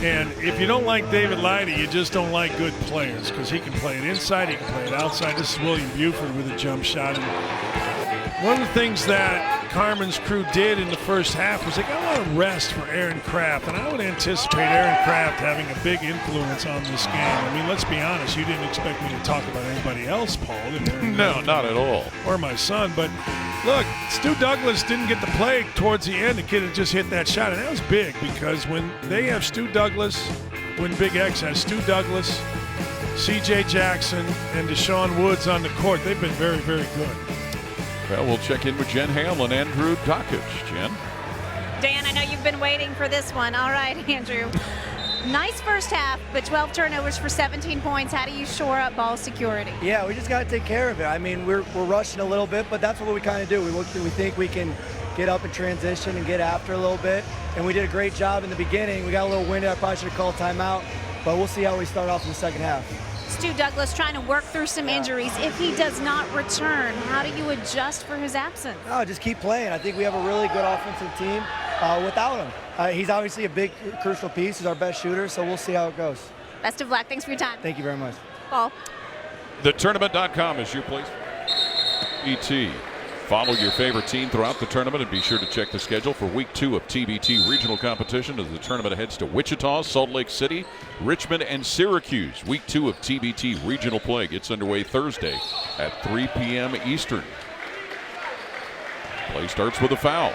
And if you don't like David Lighty, you just don't like good players, because he can play it inside, he can play it outside. This is William Buford with a jump shot. And one of the things that Carmen's crew did in the first half was they got a lot of rest for Aaron Kraft, and I would anticipate Aaron Kraft having a big influence on this game. I mean, let's be honest, you didn't expect me to talk about anybody else, Paul. No, not at all. Or my son, but look, Stu Douglas didn't get the play towards the end. The kid had just hit that shot, and that was big, because when they have Stu Douglas, when Big X has Stu Douglas, C.J. Jackson, and Deshaun Woods on the court, they've been very, very good. Well, we'll check in with Jen Hale and Andrew Dockich. Jen? Dan, I know you've been waiting for this one. All right, Andrew. Nice first half, but 12 turnovers for 17 points. How do you shore up ball security? Yeah, we just got to take care of it. I mean, we're rushing a little bit, but that's what we kind of do. We think we can get up in transition and get after a little bit, and we did a great job in the beginning. We got a little winded. I probably should have called timeout, but we'll see how we start off in the second half. Stu Douglas trying to work through some injuries. If he does not return, how do you adjust for his absence? No, just keep playing. I think we have a really good offensive team without him. He's obviously a big, crucial piece. He's our best shooter, so we'll see how it goes. Best of luck. Thanks for your time. Thank you very much. Paul. TheTournament.com is your place. ET. Follow your favorite team throughout the tournament, and be sure to check the schedule for Week 2 of TBT regional competition as the tournament heads to Wichita, Salt Lake City, Richmond, and Syracuse. Week 2 of TBT regional play gets underway Thursday at 3 p.m. Eastern. Play starts with a foul.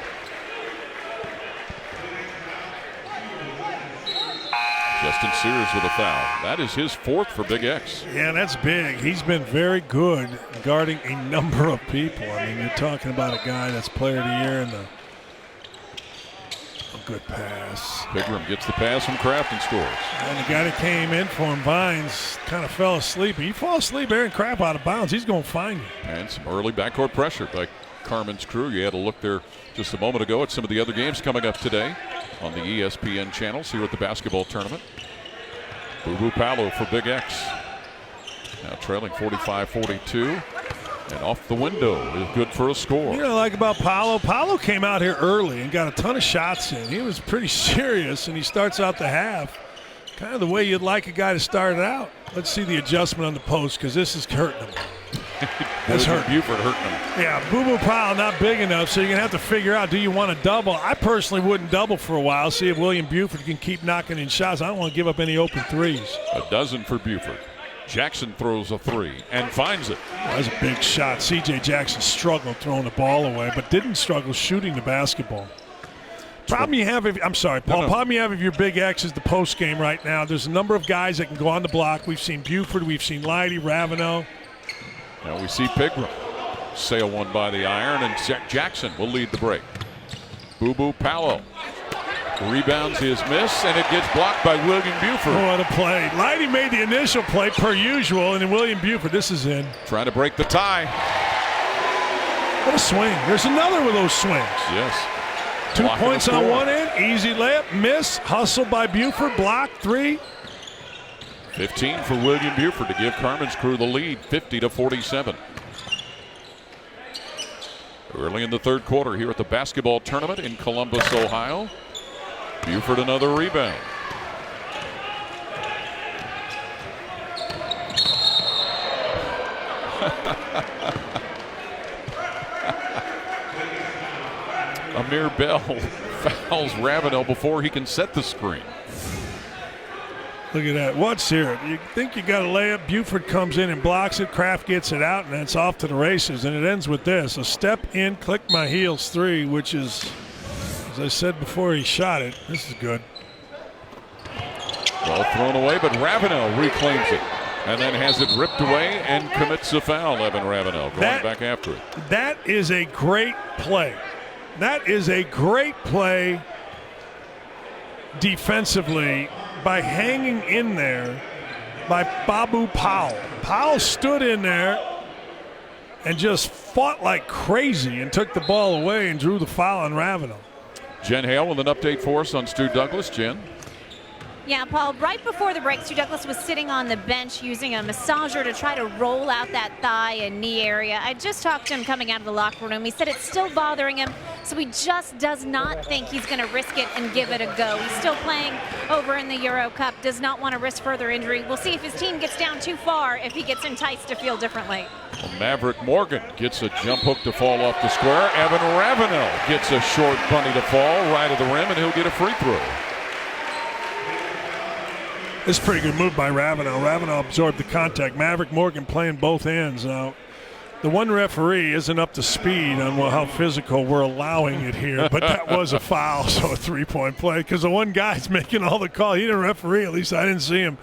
Justin Sears with a foul. That is his fourth for Big X. Yeah, that's big. He's been very good guarding a number of people. I mean, you're talking about a guy that's player of the year in the good pass. Pigram gets the pass from Kraft and scores. And the guy that came in for him, Vines, kind of fell asleep. If you fall asleep, Aaron Kraft out of bounds, he's going to find you. And some early backcourt pressure by Carmen's crew. You had a look there just a moment ago at some of the other games coming up today on the ESPN channels here at the basketball tournament. Boo Paolo for Big X. Now trailing 45-42. And off the window is good for a score. You know what I like about Paolo? Paolo came out here early and got a ton of shots in. He was pretty serious, and he starts out the half kind of the way you'd like a guy to start it out. Let's see the adjustment on the post, because this is hurting him. That's hurting. Buford hurting him. Yeah, Boo Paolo not big enough, so you're going to have to figure out, do you want to double? I personally wouldn't double for a while, see if William Buford can keep knocking in shots. I don't want to give up any open threes. A dozen for Buford. Jackson throws a three and finds it. That was a big shot. C.J. Jackson struggled throwing the ball away, but didn't struggle shooting the basketball. Problem you have, problem you have if your Big X is the post game right now. There's a number of guys that can go on the block. We've seen Buford, we've seen Leidy, Ravenel. Now we see Pigram sail one by the iron, and Jackson will lead the break. Boo Paolo rebounds his miss, and it gets blocked by William Buford. What a play. Leidy made the initial play per usual, and then William Buford, this is in. Trying to break the tie. What a swing. There's another of those swings. Yes. 2 points on one end, easy layup, miss, hustle by Buford, block, 3. 15 for William Buford to give Carmen's crew the lead, 50-47. Early in the third quarter here at the basketball tournament in Columbus, Ohio. Buford another rebound. Amir Bell fouls Ravenel before he can set the screen. Look at that. What's here? You think you got a layup. Buford comes in and blocks it. Kraft gets it out, and it's off to the races. And it ends with this. A step in, click my heels 3, which is, as I said before he shot it, this is good. Ball thrown away, but Ravenel reclaims it. And then has it ripped away and commits a foul, Evan Ravenel, going back after it. That is a great play. That is a great play defensively by hanging in there by Babu Powell. Powell stood in there and just fought like crazy and took the ball away and drew the foul on Ravenel. Jen Hale with an update for us on Stu Douglas. Jen? Yeah, Paul, right before the break, Stu Douglas was sitting on the bench using a massager to try to roll out that thigh and knee area. I just talked to him coming out of the locker room. He said it's still bothering him, so he just does not think he's going to risk it and give it a go. He's still playing over in the Euro Cup, does not want to risk further injury. We'll see if his team gets down too far, if he gets enticed to feel differently. Well, Maverick Morgan gets a jump hook to fall off the square. Evan Ravenel gets a short bunny to fall right of the rim, and he'll get a free throw. This is a pretty good move by Ravenel. Ravenel absorbed the contact. Maverick Morgan playing both ends. Now, the one referee isn't up to speed on how physical we're allowing it here, but that was a foul, so a three-point play, because the one guy's making all the call. He didn't referee, at least I didn't see him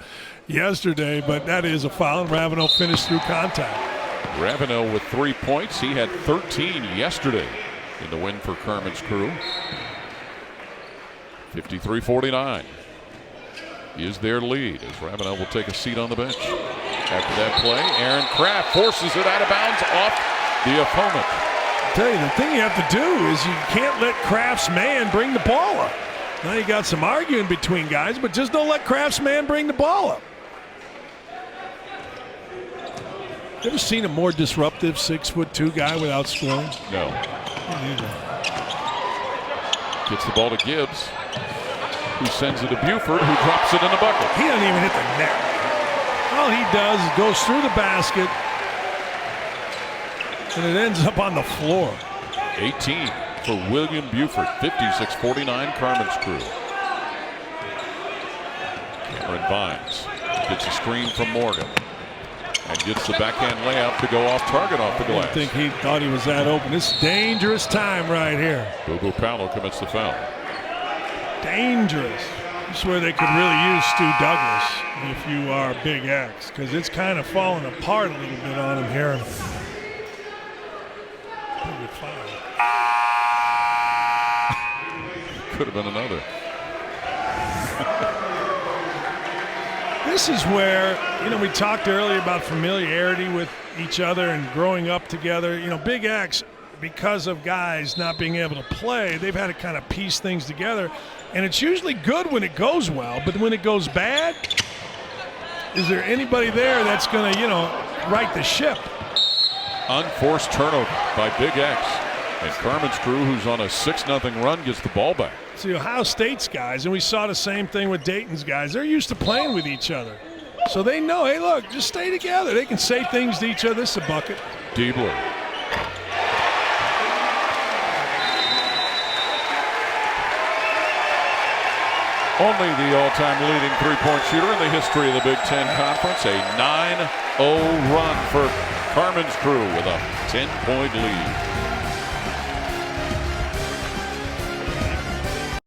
yesterday, but that is a foul, and Ravenel finished through contact. Ravenel with 3 points. He had 13 yesterday in the win for Carmen's crew. 53-49. Is their lead as Ravenel will take a seat on the bench. After that play, Aaron Kraft forces it out of bounds off the opponent. I tell you, the thing you have to do is you can't let Kraft's man bring the ball up. Now you got some arguing between guys, but just don't let Kraft's man bring the ball up. Ever seen a more disruptive 6'2" guy without scoring? No. Gets the ball to Gibbs, who sends it to Buford, who drops it in the bucket. He doesn't even hit the net. All he does is goes through the basket, and it ends up on the floor. 18 for William Buford, 56-49 Carmen's crew. Cameron Vines gets a screen from Morgan and gets the backhand layup to go off target off the glass. I think he thought he was that open. This is dangerous time right here. Boo Paolo commits the foul. Dangerous. This is where they could really use Stu Douglas if you are Big X, because it's kind of falling apart a little bit on him here. Pretty good foul. Could have been another. This is where, we talked earlier about familiarity with each other and growing up together. Big X, because of guys not being able to play, they've had to kind of piece things together. And it's usually good when it goes well, but when it goes bad, is there anybody there that's going to, right the ship? Unforced turnover by Big X. And Carmen's crew, who's on a 6-0 run, gets the ball back. See, Ohio State's guys, and we saw the same thing with Dayton's guys, they're used to playing with each other. So they know, hey, look, just stay together. They can say things to each other. This is a bucket. Diebler. Only the all-time leading three-point shooter in the history of the Big Ten Conference. A 9-0 run for Carmen's crew with a 10-point lead.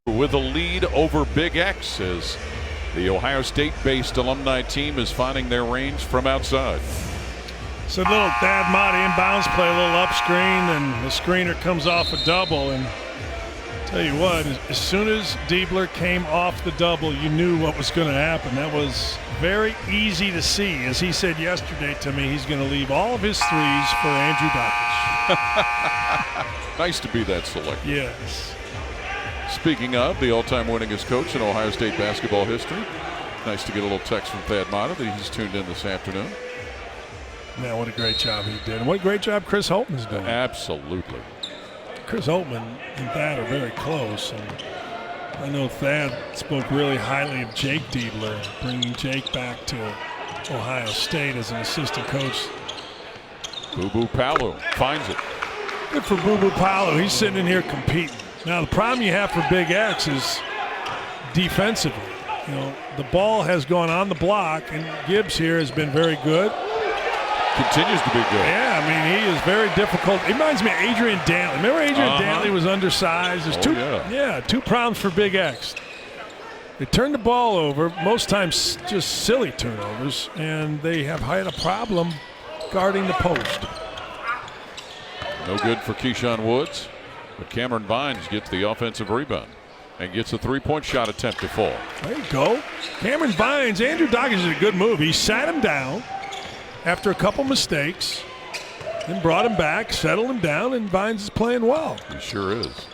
With a lead over Big X as the Ohio State-based alumni team is finding their range from outside. So a little Thad Motti inbounds play, a little up screen, and the screener comes off a double. And tell you what, as soon as Diebler came off the double, you knew what was going to happen. That was very easy to see. As he said yesterday to me, he's going to leave all of his threes for Andrew Dockage. Nice to be that select. Yes. Speaking of the all-time winningest coach in Ohio State basketball history, nice to get a little text from Thad Motta that he's tuned in this afternoon. Man, what a great job he did. And what a great job Chris Holtman's doing. Absolutely. Chris Holtman and Thad are very close. And I know Thad spoke really highly of Jake Diebler, bringing Jake back to Ohio State as an assistant coach. Boo Boo Palu finds it. Good for Boo Boo Palu. He's sitting in here competing. Now, the problem you have for Big X is defensively. The ball has gone on the block, and Gibbs here has been very good. Continues to be good. Yeah, I mean, he is very difficult. He reminds me of Adrian Dantley. Remember Adrian Dantley was undersized? There's two problems for Big X. They turn the ball over, most times just silly turnovers, and they have had a problem guarding the post. No good for Keyshawn Woods. But Cameron Vines gets the offensive rebound and gets a three-point shot attempt to fall. There you go. Cameron Vines, Andrew Dockage did a good move. He sat him down after a couple mistakes, then brought him back, settled him down, and Vines is playing well. He sure is.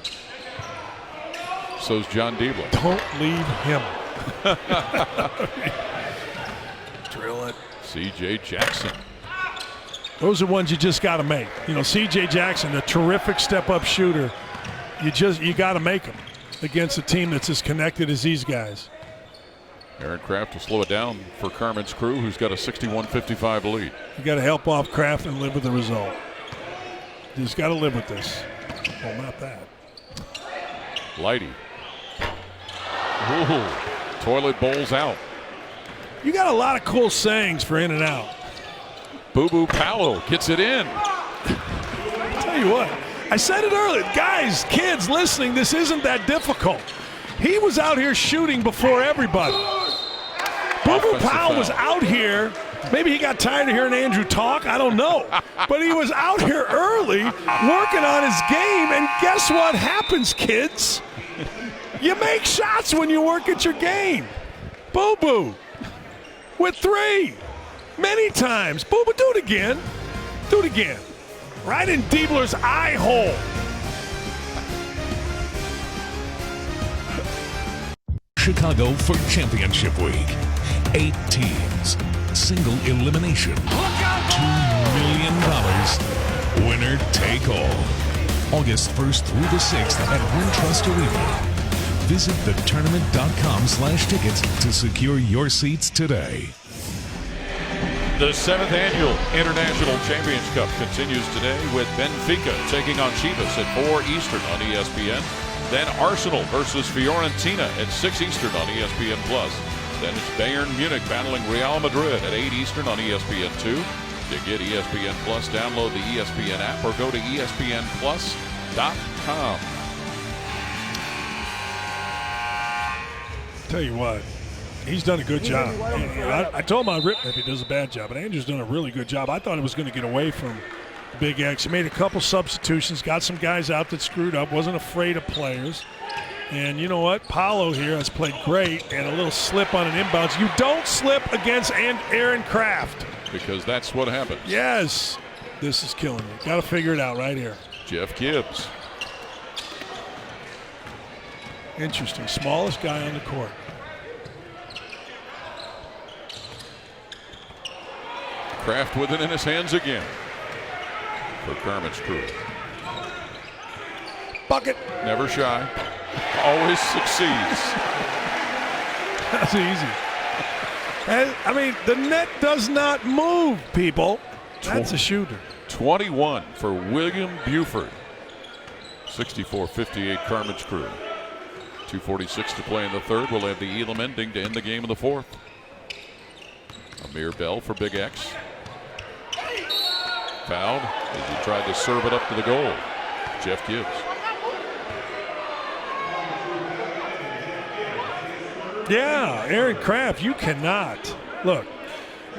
So's John Diebler. Don't leave him. Drill it. C.J. Jackson. Those are ones you just got to make. C.J. Jackson, a terrific step-up shooter. You got to make him against a team that's as connected as these guys. Aaron Kraft to slow it down for Carmen's crew, who's got a 61-55 lead. You got to help off Kraft and live with the result. You just got to live with this. Well, not that. Lighty. Ooh, toilet bowls out. You got a lot of cool sayings for in and out. Boo Boo Palu gets it in. I'll tell you what, I said it earlier. Guys, kids listening, this isn't that difficult. He was out here shooting before everybody. Boo Boo Palu was out here. Maybe he got tired of hearing Andrew talk. I don't know. But he was out here early working on his game. And guess what happens, kids? You make shots when you work at your game. Boo Boo with three. Many times. Boo Boo, do it again. Do it again. Right in Diebler's eye hole. Chicago for championship week. 8 teams. Single elimination. $2 million. Winner take all. August 1st through the 6th at Wintrust Arena. Visit thetournament.com/tickets to secure your seats today. The 7th annual International Champions Cup continues today with Benfica taking on Chivas at 4 Eastern on ESPN. Then Arsenal versus Fiorentina at 6 Eastern on ESPN+. Then it's Bayern Munich battling Real Madrid at 8 Eastern on ESPN2. To get ESPN+, download the ESPN app or go to ESPNplus.com. Tell you what. He's done a good job. I told him I'd rip him if he does a bad job, but Andrew's done a really good job. I thought he was going to get away from Big X. He made a couple substitutions, got some guys out that screwed up, wasn't afraid of players. And you know what? Paulo here has played great, and a little slip on an inbounds. You don't slip against Aaron Kraft. Because that's what happens. Yes. This is killing me. Got to figure it out right here. Jeff Gibbs. Interesting. Smallest guy on the court. Kraft with it in his hands again for Carmen's crew. Bucket. Never shy. Always succeeds. That's easy. And, I mean, the net does not move, people. That's a shooter. 21 for William Buford. 64-58 Carmen's crew. 2:46 to play in the third. We'll have the Elam ending to end the game in the fourth. Amir Bell for Big X. Fouled as he tried to serve it up to the goal. Jeff Gibbs. Yeah, Aaron Kraft, you cannot. Look,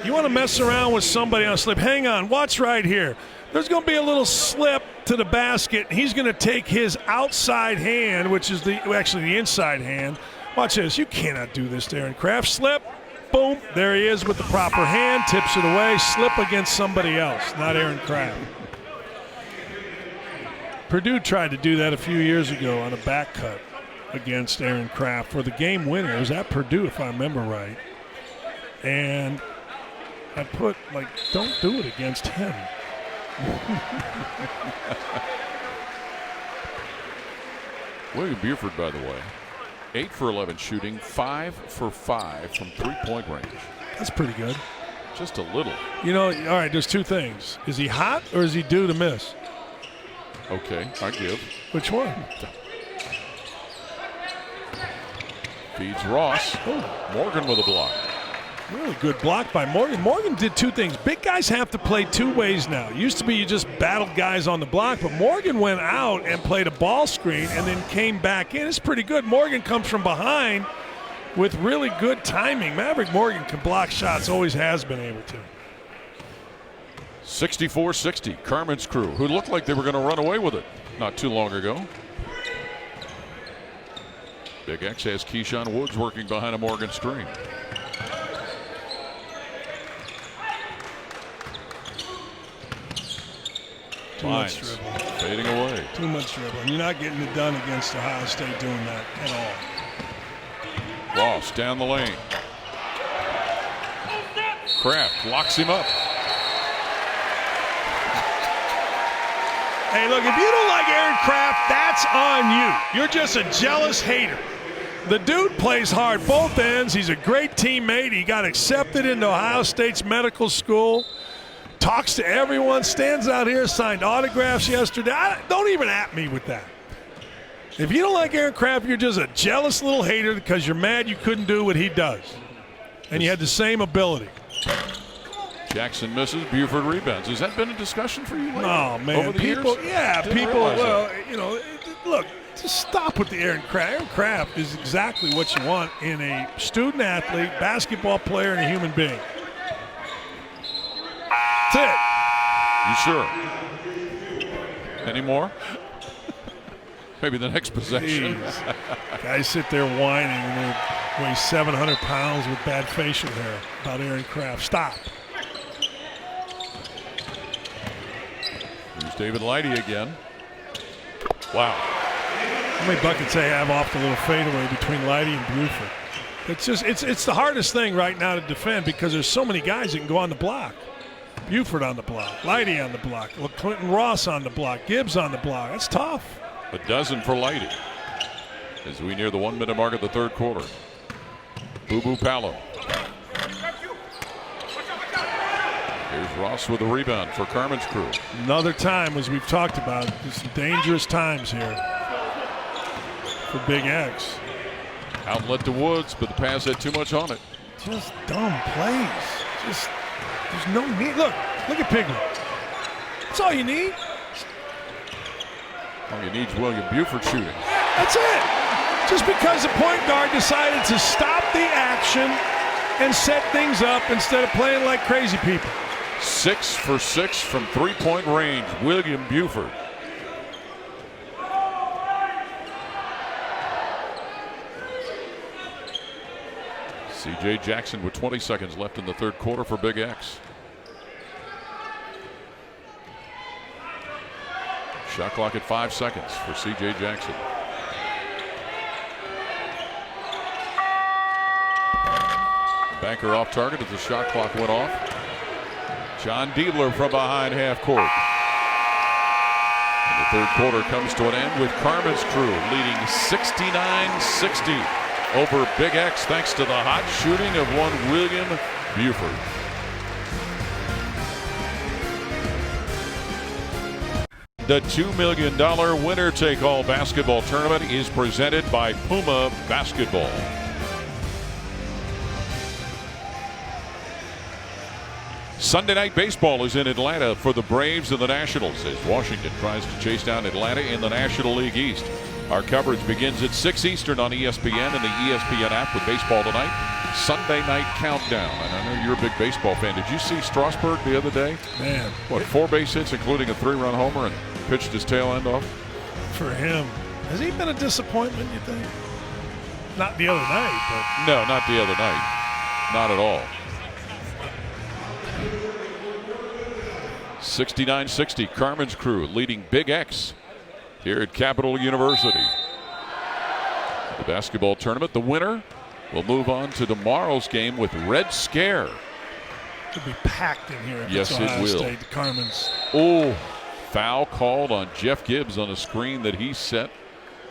you want to mess around with somebody on a slip. Hang on, watch right here. There's going to be a little slip to the basket. He's going to take his outside hand, which is actually the inside hand. Watch this. You cannot do this to Aaron Kraft. Slip. Boom. There he is with the proper hand. Tips it away. Slip against somebody else, not Aaron Kraft. Purdue tried to do that a few years ago on a back cut against Aaron Kraft for the game winner. It was at Purdue, if I remember right. And I put, like, don't do it against him. William Buford, by the way, 8 for 11 shooting, 5 for 5 from three-point range. That's pretty good. Just a little. You know, all right, there's two things. Is he hot or is he due to miss? Okay, I give. Which one? Feeds Ross. Oh, Morgan with a block. Really good block by Morgan. Morgan did two things. Big guys have to play two ways now. It used to be you just battled guys on the block, but Morgan went out and played a ball screen and then came back in. It's pretty good. Morgan comes from behind with really good timing. Maverick Morgan can block shots, always has been able to. 64-60, Carmen's crew, who looked like they were going to run away with it not too long ago. Big X has Keyshawn Woods working behind a Morgan screen. Too much dribbling. Fading away. Too much dribbling. You're not getting it done against Ohio State doing that at all. Ross down the lane. Kraft locks him up. Hey, look, if you don't like Aaron Kraft, that's on you. You're just a jealous hater. The dude plays hard both ends. He's a great teammate. He got accepted into Ohio State's medical school. Talks to everyone, stands out here, signed autographs yesterday. Don't even at me with that. If you don't like Aaron Kraft, you're just a jealous little hater because you're mad you couldn't do what he does. And you had the same ability. Jackson misses, Buford rebounds. Has that been a discussion for you lately? Oh, man. Over the people, years? yeah, Didn't people, realize well, that. you know, look, just stop with the Aaron Kraft. Aaron Kraft is exactly what you want in a student athlete, basketball player, and a human being. That's You sure? Any more? Maybe the next possession. Jeez. Guys sit there whining and they weigh 700 pounds with bad facial hair about Aaron Kraft. Stop. Here's David Lighty again. Wow. How many buckets they have off the little fadeaway between Lighty and Buford? It's just it's the hardest thing right now to defend because there's so many guys that can go on the block. Buford on the block, Lighty on the block, Clinton Ross on the block, Gibbs on the block. That's tough. A dozen for Lighty as we near the 1 minute mark of the third quarter. Boo Boo Palo. Here's Ross with a rebound for Carmen's crew. Another time, as we've talked about, just dangerous times here for Big X. Outlet to Woods, but the pass had too much on it. Just dumb plays. Just there's no need. Look at Pigley. That's all you need. All you need is William Buford shooting. That's it. Just because the point guard decided to stop the action and set things up instead of playing like crazy people. 6 for 6 from three-point range, William Buford. C.J. Jackson with 20 seconds left in the third quarter for Big X. Shot clock at 5 seconds for C.J. Jackson. Banker off target as the shot clock went off. John Diebler from behind half court. And the third quarter comes to an end with Carmen's crew leading 69-60 over Big X thanks to the hot shooting of one William Buford. The $2 million winner-take-all basketball tournament is presented by Puma Basketball. Sunday night baseball is in Atlanta for the Braves and the Nationals as Washington tries to chase down Atlanta in the National League East. Our coverage begins at 6 Eastern on ESPN and the ESPN app with Baseball Tonight. Sunday night countdown. And I know you're a big baseball fan. Did you see Strasburg the other day? Man. What, 4 base hits, including a 3-run homer, and pitched his tail end off? For him. Has he been a disappointment, you think? Not the other night, but. No, not the other night. Not at all. 69-60, Carmen's crew leading Big X here at Capital University. The basketball tournament, the winner will move on to tomorrow's game with Red Scare. It'll be packed in here. Yes, it will. State, Carmen's. Oh, foul called on Jeff Gibbs on a screen that he set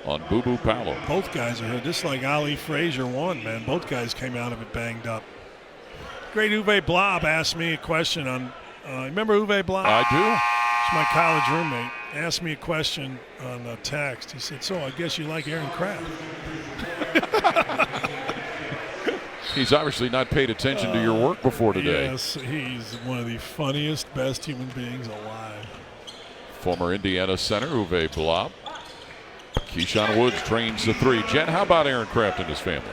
on Boo Boo Paolo. Both guys are hurt. This is like Ali Frazier won, man. Both guys came out of it banged up. Great Uwe Blob asked me a question on. Remember Uwe Blob? I do. He's my college roommate. Asked me a question on the text. He said, "So I guess you like Aaron Kraft." He's obviously not paid attention to your work before today. Yes, he's one of the funniest, best human beings alive. Former Indiana center Uwe Blob. Keyshawn Woods trains the 3. Jen, how about Aaron Kraft and his family?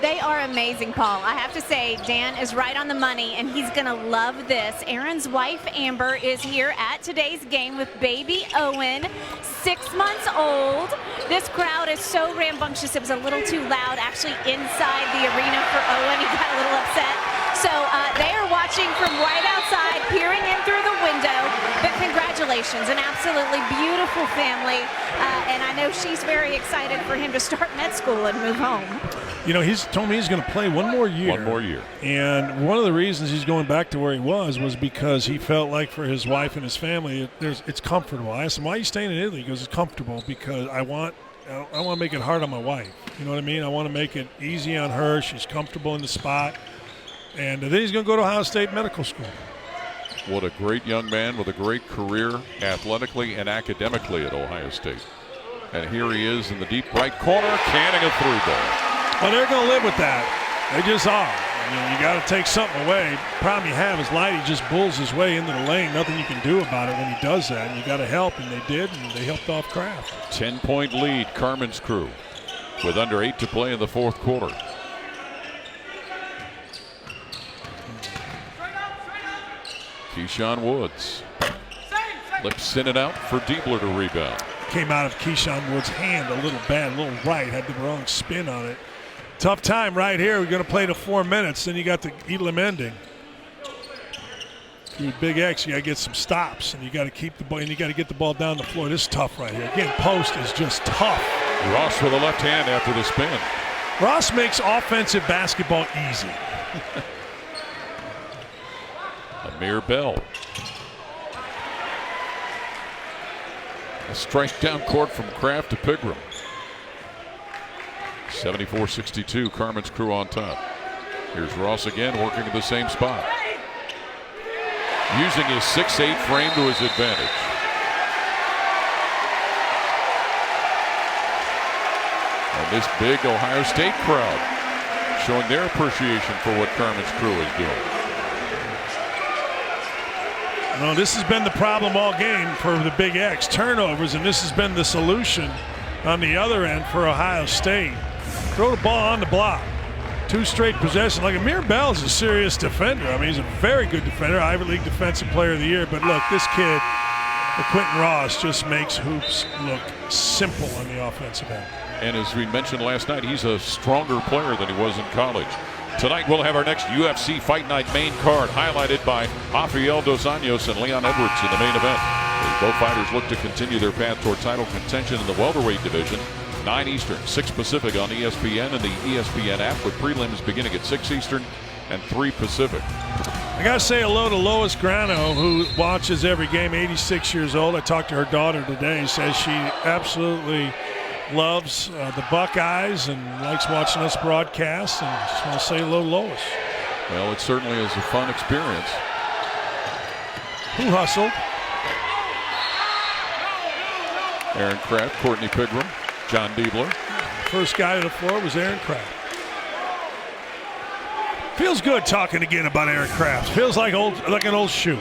They are amazing, Paul. I have to say, Dan is right on the money, and he's going to love this. Aaron's wife, Amber, is here at today's game with baby Owen, 6 months old. This crowd is so rambunctious. It was a little too loud, actually, inside the arena for Owen. He got a little upset. So they are watching from right outside, peering in through the window. But congratulations, an absolutely beautiful family. And I know she's very excited for him to start med school and move home. You know, he's told me he's going to play one more year. One more year. And one of the reasons he's going back to where he was because he felt like for his wife and his family, it's comfortable. I asked him, "Why are you staying in Italy?" He goes, "It's comfortable because I want to make it hard on my wife. You know what I mean? I want to make it easy on her. She's comfortable in the spot." And then he's going to go to Ohio State Medical School. What a great young man with a great career athletically and academically at Ohio State. And here he is in the deep right corner, canning a 3-ball. Well, they're going to live with that. They just are. I mean, you got to take something away. The problem you have is Lighty just bulls his way into the lane. Nothing you can do about it when he does that. And you got to help, and they did, and they helped off Kraft. 10-point lead, Carmen's crew, with under 8 to play in the fourth quarter. Keyshawn Woods lips in and out for Diebler to rebound. Came out of Keyshawn Woods' hand a little bad, a little right, had the wrong spin on it. Tough time right here. We're going to play to 4 minutes. Then you got the Elam ending. With Big X, you got to get some stops, and you got to keep the ball, and you got to get the ball down the floor. This is tough right here. Again, post is just tough. Ross with a left hand after the spin. Ross makes offensive basketball easy. Amir Bell. A strike down court from Kraft to Pigram. 74-62, Carmen's crew on top. Here's Ross again working at the same spot. Using his 6'8" frame to his advantage. And this big Ohio State crowd showing their appreciation for what Carmen's crew is doing. Well, this has been the problem all game for the Big X, turnovers, and this has been the solution on the other end for Ohio State. Throw the ball on the block. 2 straight possessions. Like Amir Bell is a serious defender. I mean, he's a very good defender, Ivy League Defensive Player of the Year. But look, this kid, Quentin Ross, just makes hoops look simple on the offensive end. And as we mentioned last night, he's a stronger player than he was in college. Tonight we'll have our next UFC Fight Night main card highlighted by Rafael Dos Anjos and Leon Edwards in the main event. As both fighters look to continue their path toward title contention in the welterweight division. 9 Eastern, 6 Pacific on ESPN and the ESPN app, with prelims beginning at 6 Eastern and 3 Pacific. I got to say hello to Lois Grano, who watches every game, 86 years old. I talked to her daughter today. Says she absolutely loves the Buckeyes and likes watching us broadcast. And just want to say hello to Lois. Well, it certainly is a fun experience. Who hustled? Aaron Kraft, Courtney Pigram, John Diebler. First guy to the floor was Aaron Kraft. Feels good talking again about Aaron Kraft. Feels like an old shoe.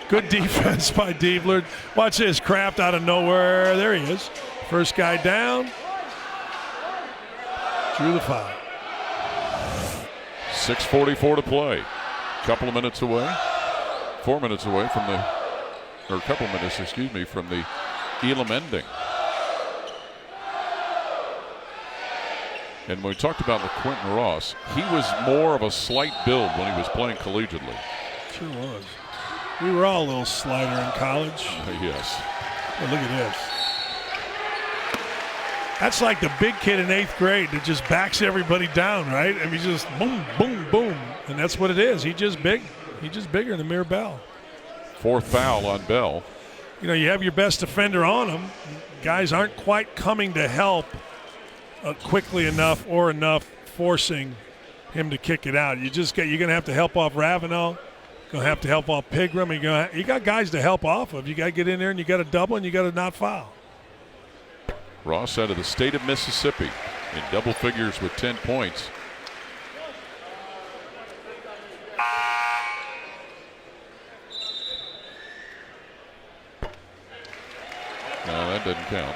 Good defense by Diebler. Watch this, Kraft out of nowhere. There he is. First guy down. Drew the foul. 6:44 to play. Couple of minutes away. 4 minutes away from the, or a couple of minutes, excuse me, from the Elam ending. And when we talked about LaQuinton Ross, he was more of a slight build when he was playing collegiately. Sure was. We were all a little slighter in college. Yes. Well, look at this. That's like the big kid in 8th grade that just backs everybody down, right? I mean, just boom, boom, boom. And that's what it is. He's just big. He's just bigger than Amir Bell. 4th foul on Bell. You know, you have your best defender on him. Guys aren't quite coming to help quickly enough or enough forcing him to kick it out. You're going to have to help off Ravenel. Going to have to help off Pigram. You got guys to help off of. You got to get in there and you got to double and you got to not foul. Ross out of the state of Mississippi in double figures with 10 points. No, that doesn't count.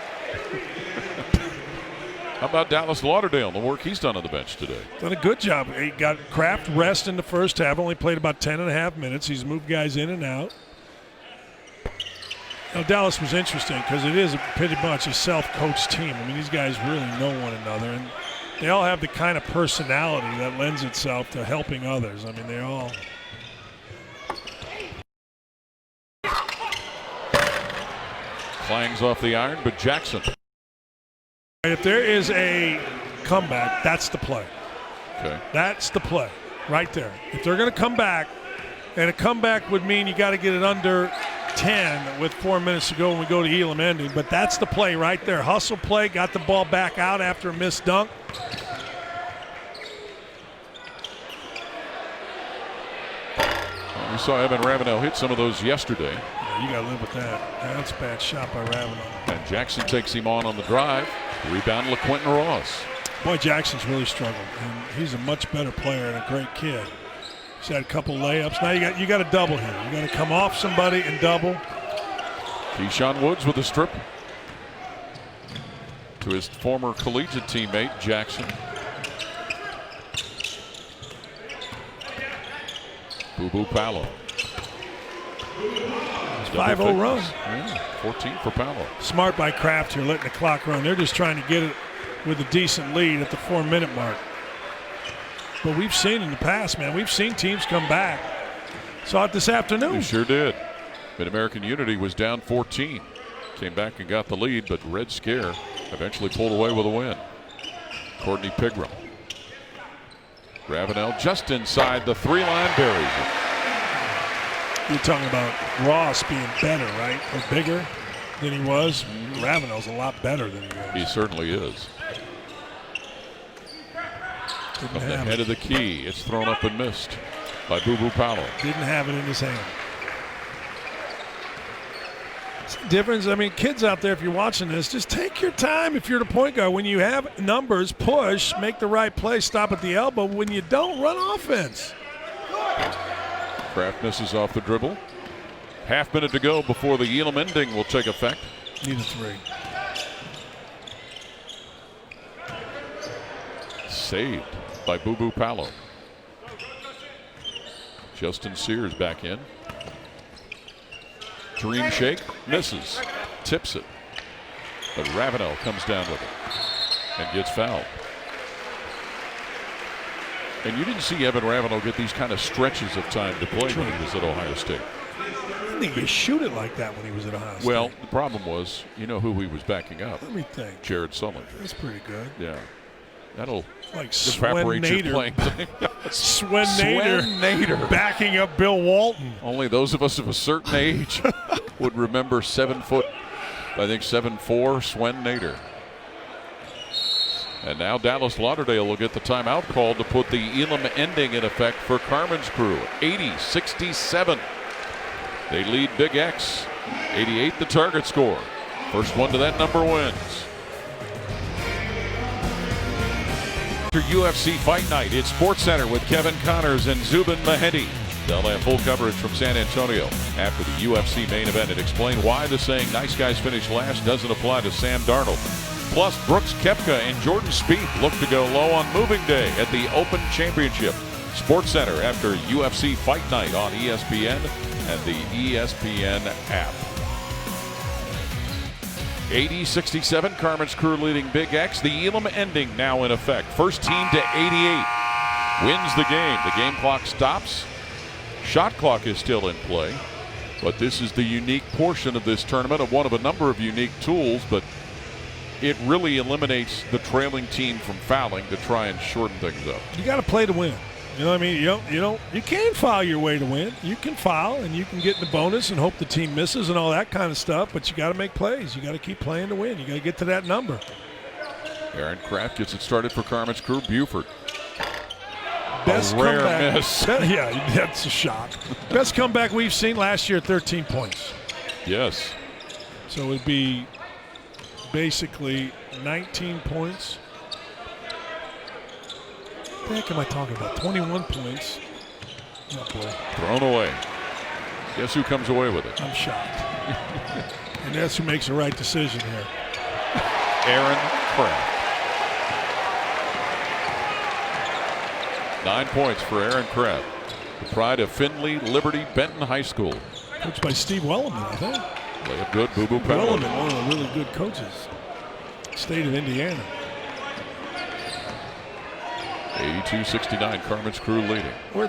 How about Dallas Lauderdale and the work he's done on the bench today? Done a good job. He got Kraft rest in the first half. Only played about 10.5 minutes. He's moved guys in and out. Now, Dallas was interesting because it is pretty much a self-coached team. I mean, these guys really know one another, and they all have the kind of personality that lends itself to helping others. I mean, they all. Clangs off the iron, but Jackson. If there is a comeback, that's the play. Okay. That's the play right there. If they're going to come back, and a comeback would mean you got to get it under 10 with 4 minutes to go when we go to Elam ending. But that's the play right there. Hustle play, got the ball back out after a missed dunk. We saw Evan Ravenel hit some of those yesterday. Yeah, you got to live with that. That's a bad shot by Ravenel. And Jackson takes him on the drive. Rebound LaQuinton Ross. Boy, Jackson's really struggled, and he's a much better player and a great kid. He's had a couple layups. Now you got a double here. You got to come off somebody and double. Keyshawn Woods with a strip to his former collegiate teammate Jackson. Boo Boo Paolo. 5-0 run. Yeah, 14 for Paolo. Smart by Kraft here, letting the clock run. They're just trying to get it with a decent lead at the 4-minute mark. But we've seen in the past, man, we've seen teams come back. Saw it this afternoon. We sure did. Mid-American Unity was down 14. Came back and got the lead, but Red Scare eventually pulled away with a win. Courtney Pigram. Ravenel just inside the 3-line buries it. You're talking about Ross being better, right? Or bigger than he was. Ravenel's a lot better than he was. He certainly is. From the head of the key, it's thrown up and missed by Boo Boo Paolo. Didn't have it in his hand. It's the difference. I mean, kids out there, if you're watching this, just take your time. If you're the point guard, when you have numbers, push, make the right play, stop at the elbow. When you don't, run offense. Kraft misses off the dribble. Half minute to go before the Elam ending will take effect. Need a 3. Saved by Boo Boo Paolo. Justin Sears back in. Dream shake, misses, tips it. But Ravenel comes down with it and gets fouled. And you didn't see Evan Ravenel get these kind of stretches of time to play when he was at Ohio State. I think he shoot it like that when he was at Ohio State. Well, the problem was, you know who he was backing up? Let me think. Jared Sullinger. That's pretty good. Yeah. That'll like evaporate Swen your playing time. Swen Nader backing up Bill Walton. Only those of us of a certain age would remember 7 foot, I think 7'4", Swen Nader. And now Dallas Lauderdale will get the timeout called to put the Elam ending in effect for Carmen's crew. 80-67. They lead Big X. 88 the target score. First one to that number wins. After UFC Fight Night, it's SportsCenter with Kevin Connors and Zubin Mehedi. They'll have full coverage from San Antonio after the UFC main event and explain why the saying "nice guys finish last" doesn't apply to Sam Darnold. Plus, Brooks Koepka and Jordan Spieth look to go low on moving day at the Open Championship. SportsCenter after UFC Fight Night on ESPN and the ESPN app. 80-67, Carmen's crew leading Big X. The Elam ending now in effect. First team to 88 wins the game. The game clock stops. Shot clock is still in play. But this is the unique portion of this tournament, of one of a number of unique tools, but it really eliminates the trailing team from fouling to try and shorten things up. You got to play to win. You know what I mean? You can foul your way to win. You can foul and you can get in the bonus and hope the team misses and all that kind of stuff, but you got to make plays. You got to keep playing to win. You got to get to that number. Aaron Kraft gets it started for Carmen's crew. Buford. Best a rare comeback. miss. Yeah, that's a shock. Best comeback we've seen last year, 13 points. Yes. So it would be basically 19 points. What the heck am I talking about? 21 points. Oh, boy. Thrown away. Guess who comes away with it? I'm shocked. And that's who makes the right decision here. Aaron Kraft. 9 points for Aaron Kraft. The pride of Findlay Liberty Benton High School. Coached by Steve Wellman, I think. Play a good Boo Boo Powell. Wellman, one of the really good coaches. State of Indiana. 82-69, Carmen's crew leading. Where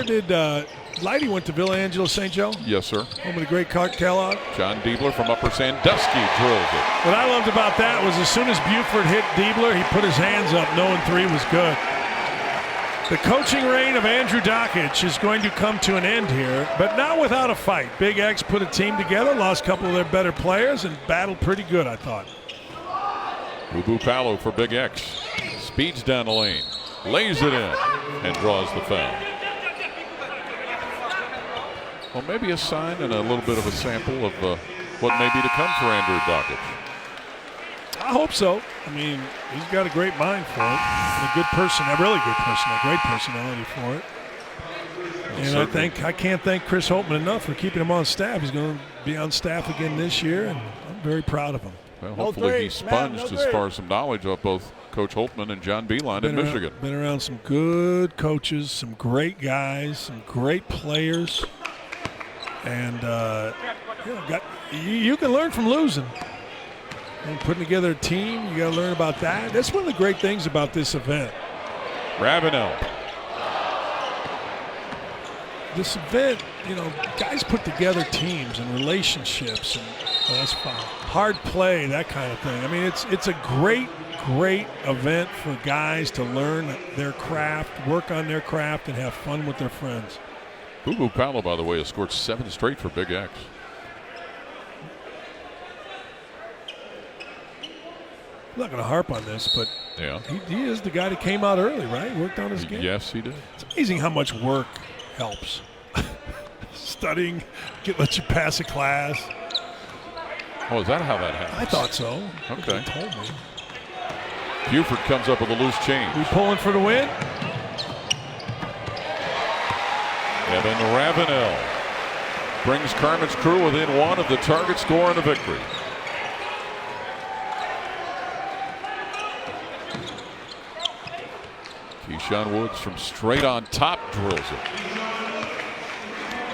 did Lighty went to Villa Angelo St. Joe? Yes, sir. Home of the great Clark Kellogg. John Diebler from Upper Sandusky drills it. What I loved about that was as soon as Buford hit Diebler, he put his hands up knowing 3 was good. The coaching reign of Andrew Dockich is going to come to an end here, but not without a fight. Big X put a team together, lost a couple of their better players, and battled pretty good, I thought. Boo Boo Powell for Big X. Speeds down the lane, lays it in, and draws the foul. Well, maybe a sign and a little bit of a sample of what may be to come for Andrew Dockich. I hope so. I mean, he's got a great mind for it, and a good person, a really good person, a great personality for it. And I can't thank Chris Holtman enough for keeping him on staff. He's going to be on staff again this year, and I'm very proud of him. Well, hopefully he sponged as far as some knowledge of both Coach Holtman and John Beeline in Michigan. Been around some good coaches, some great guys, some great players, and you can learn from losing. And putting together a team, you got to learn about that. That's one of the great things about this event. Ravenel. This event, guys put together teams and relationships, and that's fine. Hard play, that kind of thing. I mean, it's a great event for guys to learn their craft, work on their craft, and have fun with their friends. Boo Boo Powell, by the way, has scored 7 straight for Big X. I'm not going to harp on this, but yeah, he is the guy that came out early, right? Worked on his game. Yes, he did. It's amazing how much work helps. Studying, let you pass a class. Oh, is that how that happens? I thought so. Okay. They told me. Buford comes up with a loose change. We pulling for the win? Evan Ravenel brings Carmen's crew within 1 of the target score and a victory. Keyshawn Woods from straight on top drills it.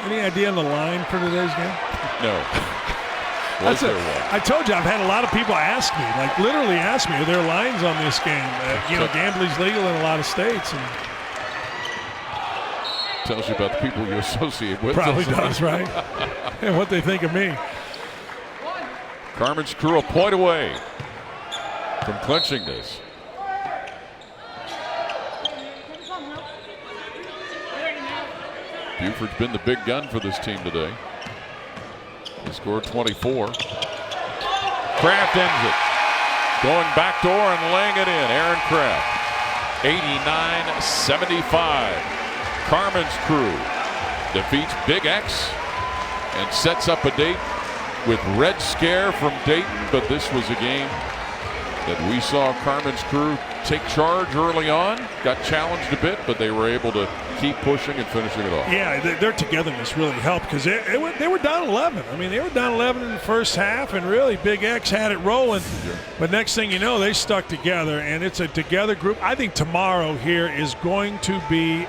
Any idea on the line for today's game? No. Was there one? I told you, I've had a lot of people ask me, like literally ask me, are there lines on this game? Gambling's legal in a lot of states. And tells you about the people you associate with. Probably does, right? And what they think of me. Carmen's crew a point away from clinching this. Buford's been the big gun for this team today. He scored 24. Kraft ends it. Going back door and laying it in. Aaron Kraft. 89-75. Carmen's crew defeats Big X and sets up a date with Red Scare from Dayton, but this was a game that we saw Carmen's crew take charge early on, got challenged a bit, but they were able to keep pushing and finishing it off. Yeah, their togetherness really helped because they were down 11. I mean, they were down 11 in the first half, and really Big X had it rolling. Sure. But next thing you know, they stuck together, and it's a together group. I think tomorrow here is going to be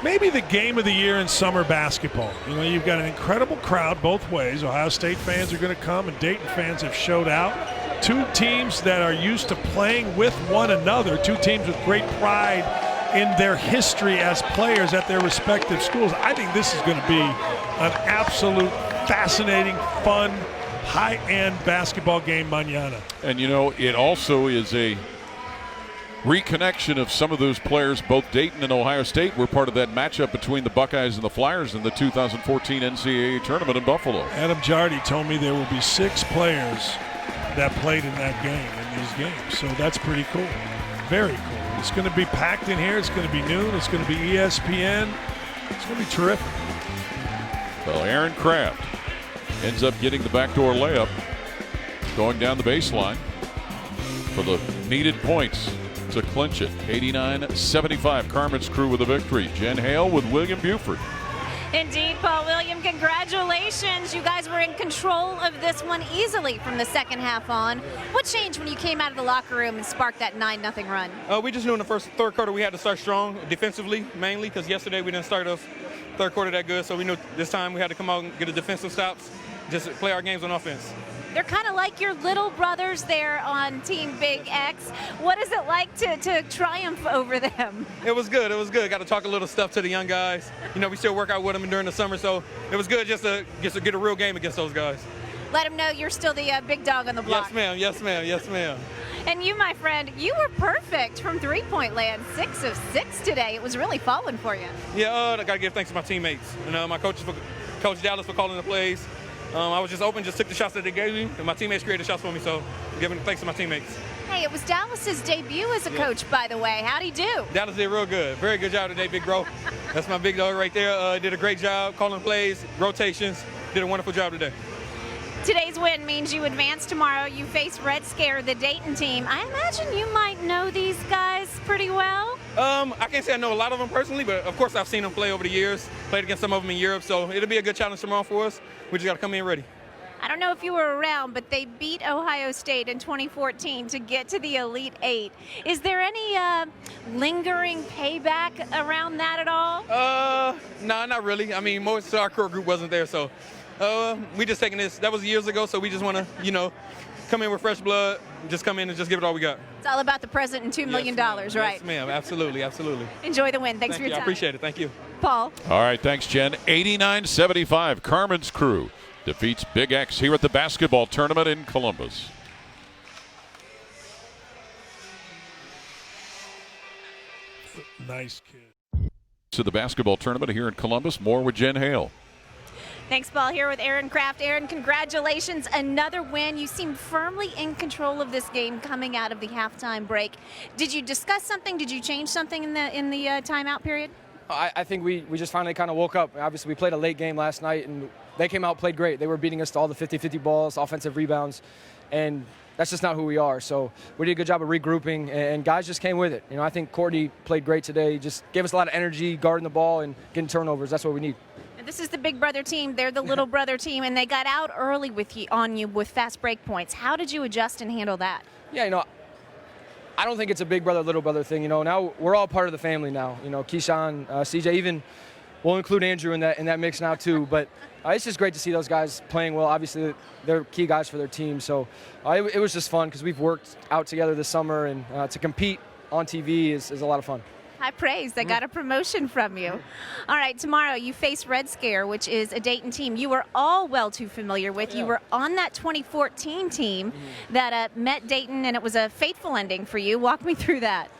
maybe the game of the year in summer basketball. You've got an incredible crowd both ways. Ohio State fans are going to come, and Dayton fans have showed out. Two teams that are used to playing with one another, two teams with great pride in their history as players at their respective schools. I think this is going to be an absolute fascinating, fun, high-end basketball game mañana. And it also is a reconnection of some of those players. Both Dayton and Ohio State were part of that matchup between the Buckeyes and the Flyers in the 2014 NCAA tournament in Buffalo. Adam Jardy told me there will be 6 players that played in that game, in these games. So that's pretty cool. Very cool. It's going to be packed in here. It's going to be noon. It's going to be ESPN. It's going to be terrific. Well, Aaron Kraft ends up getting the backdoor layup, going down the baseline for the needed points to clinch it. 89-75. Carmen's crew with a victory. Jen Hale with William Buford. Indeed, Paul William, congratulations. You guys were in control of this one easily from the second half on. What changed when you came out of the locker room and sparked that 9-0 run? We just knew in the third quarter we had to start strong defensively, mainly because yesterday we didn't start off third quarter that good. So we knew this time we had to come out and get the defensive stops, just play our games on offense. They're kind of like your little brothers there on Team Big X. What is it like to triumph over them? It was good. It was good. Got to talk a little stuff to the young guys. We still work out with them during the summer, so it was good just to get a real game against those guys. Let them know you're still the big dog on the block. Yes, ma'am. Yes, ma'am. Yes, ma'am. And you, my friend, you were perfect from three-point land. 6 of 6 today. It was really falling for you. Yeah, I got to give thanks to my teammates. My coach Dallas for calling the plays. I was just open, just took the shots that they gave me, and my teammates created shots for me, so giving thanks to my teammates. Hey, it was Dallas's debut as a coach, by the way. How'd he do? Dallas did real good. Very good job today, big bro. That's my big dog right there. Did a great job calling plays, rotations. Did a wonderful job today. Today's win means you advance tomorrow. You face Red Scare, the Dayton team. I imagine you might know these guys pretty well. I can't say I know a lot of them personally, but of course I've seen them play over the years. Played against some of them in Europe, so it'll be a good challenge tomorrow for us. We just got to come in ready. I don't know if you were around, but they beat Ohio State in 2014 to get to the Elite Eight. Is there any lingering payback around that at all? No, not really. I mean, most of our core group wasn't there, so we just taking this. That was years ago, so we just want to, come in with fresh blood, just come in and just give it all we got. It's all about the present and $2 million, right? Yes, ma'am. Absolutely, absolutely. Enjoy the win. Thanks for your time. I appreciate it. Thank you. Paul. All right, thanks, Jen. 89-75. Carmen's crew defeats Big X here at the basketball tournament in Columbus. Nice kid. To the basketball tournament here in Columbus. More with Jen Hale. Thanks, Paul. Here with Aaron Kraft. Aaron, congratulations. Another win. You seem firmly in control of this game coming out of the halftime break. Did you discuss something? Did you change something in the timeout period? I think we just finally kind of woke up. Obviously, we played a late game last night, and they came out, played great. They were beating us to all the 50-50 balls, offensive rebounds, and that's just not who we are. So we did a good job of regrouping, and guys just came with it. I think Courtney played great today. Just gave us a lot of energy, guarding the ball and getting turnovers. That's what we need. This is the big brother team. They're the little brother team, and they got out early on you with fast break points. How did you adjust and handle that? Yeah, I don't think it's a big brother, little brother thing. Now we're all part of the family now. Keyshawn, CJ, even we'll include Andrew in that mix now too. But it's just great to see those guys playing well. Obviously, they're key guys for their team. So it was just fun because we've worked out together this summer, and to compete on TV is a lot of fun. High praise. They got a promotion from you. All right, tomorrow you face Red Scare, which is a Dayton team you were all well too familiar with. You were on that 2014 team that met Dayton, and it was a fateful ending for you. Walk me through that.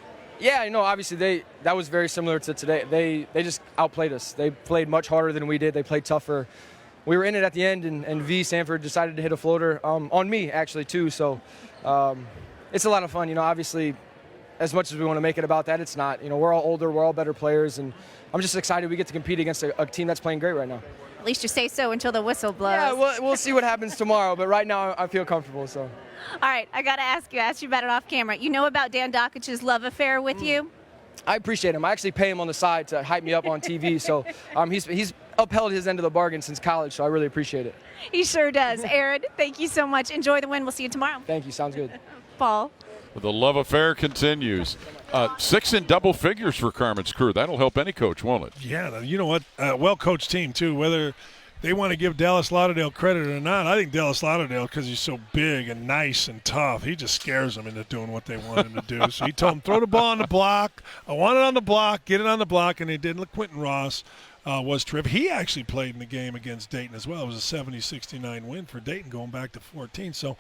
Yeah, obviously that was very similar to today. They just outplayed us. They played much harder than we did. They played tougher. We were in it at the end, and V. Sanford decided to hit a floater on me, actually, too. So it's a lot of fun. Obviously, as much as we want to make it about that, it's not. We're all older, we're all better players, and I'm just excited we get to compete against a team that's playing great right now. At least you say so until the whistle blows. Yeah, we'll see what happens tomorrow, but right now I feel comfortable. So. All right, I got to ask you. I asked you about it off camera. You know about Dan Dokic's love affair with you? I appreciate him. I actually pay him on the side to hype me up on TV, so he's upheld his end of the bargain since college, so I really appreciate it. He sure does. Aaron, thank you so much. Enjoy the win. We'll see you tomorrow. Thank you. Sounds good. Paul. The love affair continues. 6 in double figures for Carmen's crew. That'll help any coach, won't it? Yeah, you know what? Well-coached team, too. Whether they want to give Dallas Lauderdale credit or not, I think Dallas Lauderdale, because he's so big and nice and tough, he just scares them into doing what they want him to do. So he told them, throw the ball on the block. I want it on the block. Get it on the block, and they did. Quentin Ross was terrific. He actually played in the game against Dayton as well. It was a 70-69 win for Dayton going back to 14. So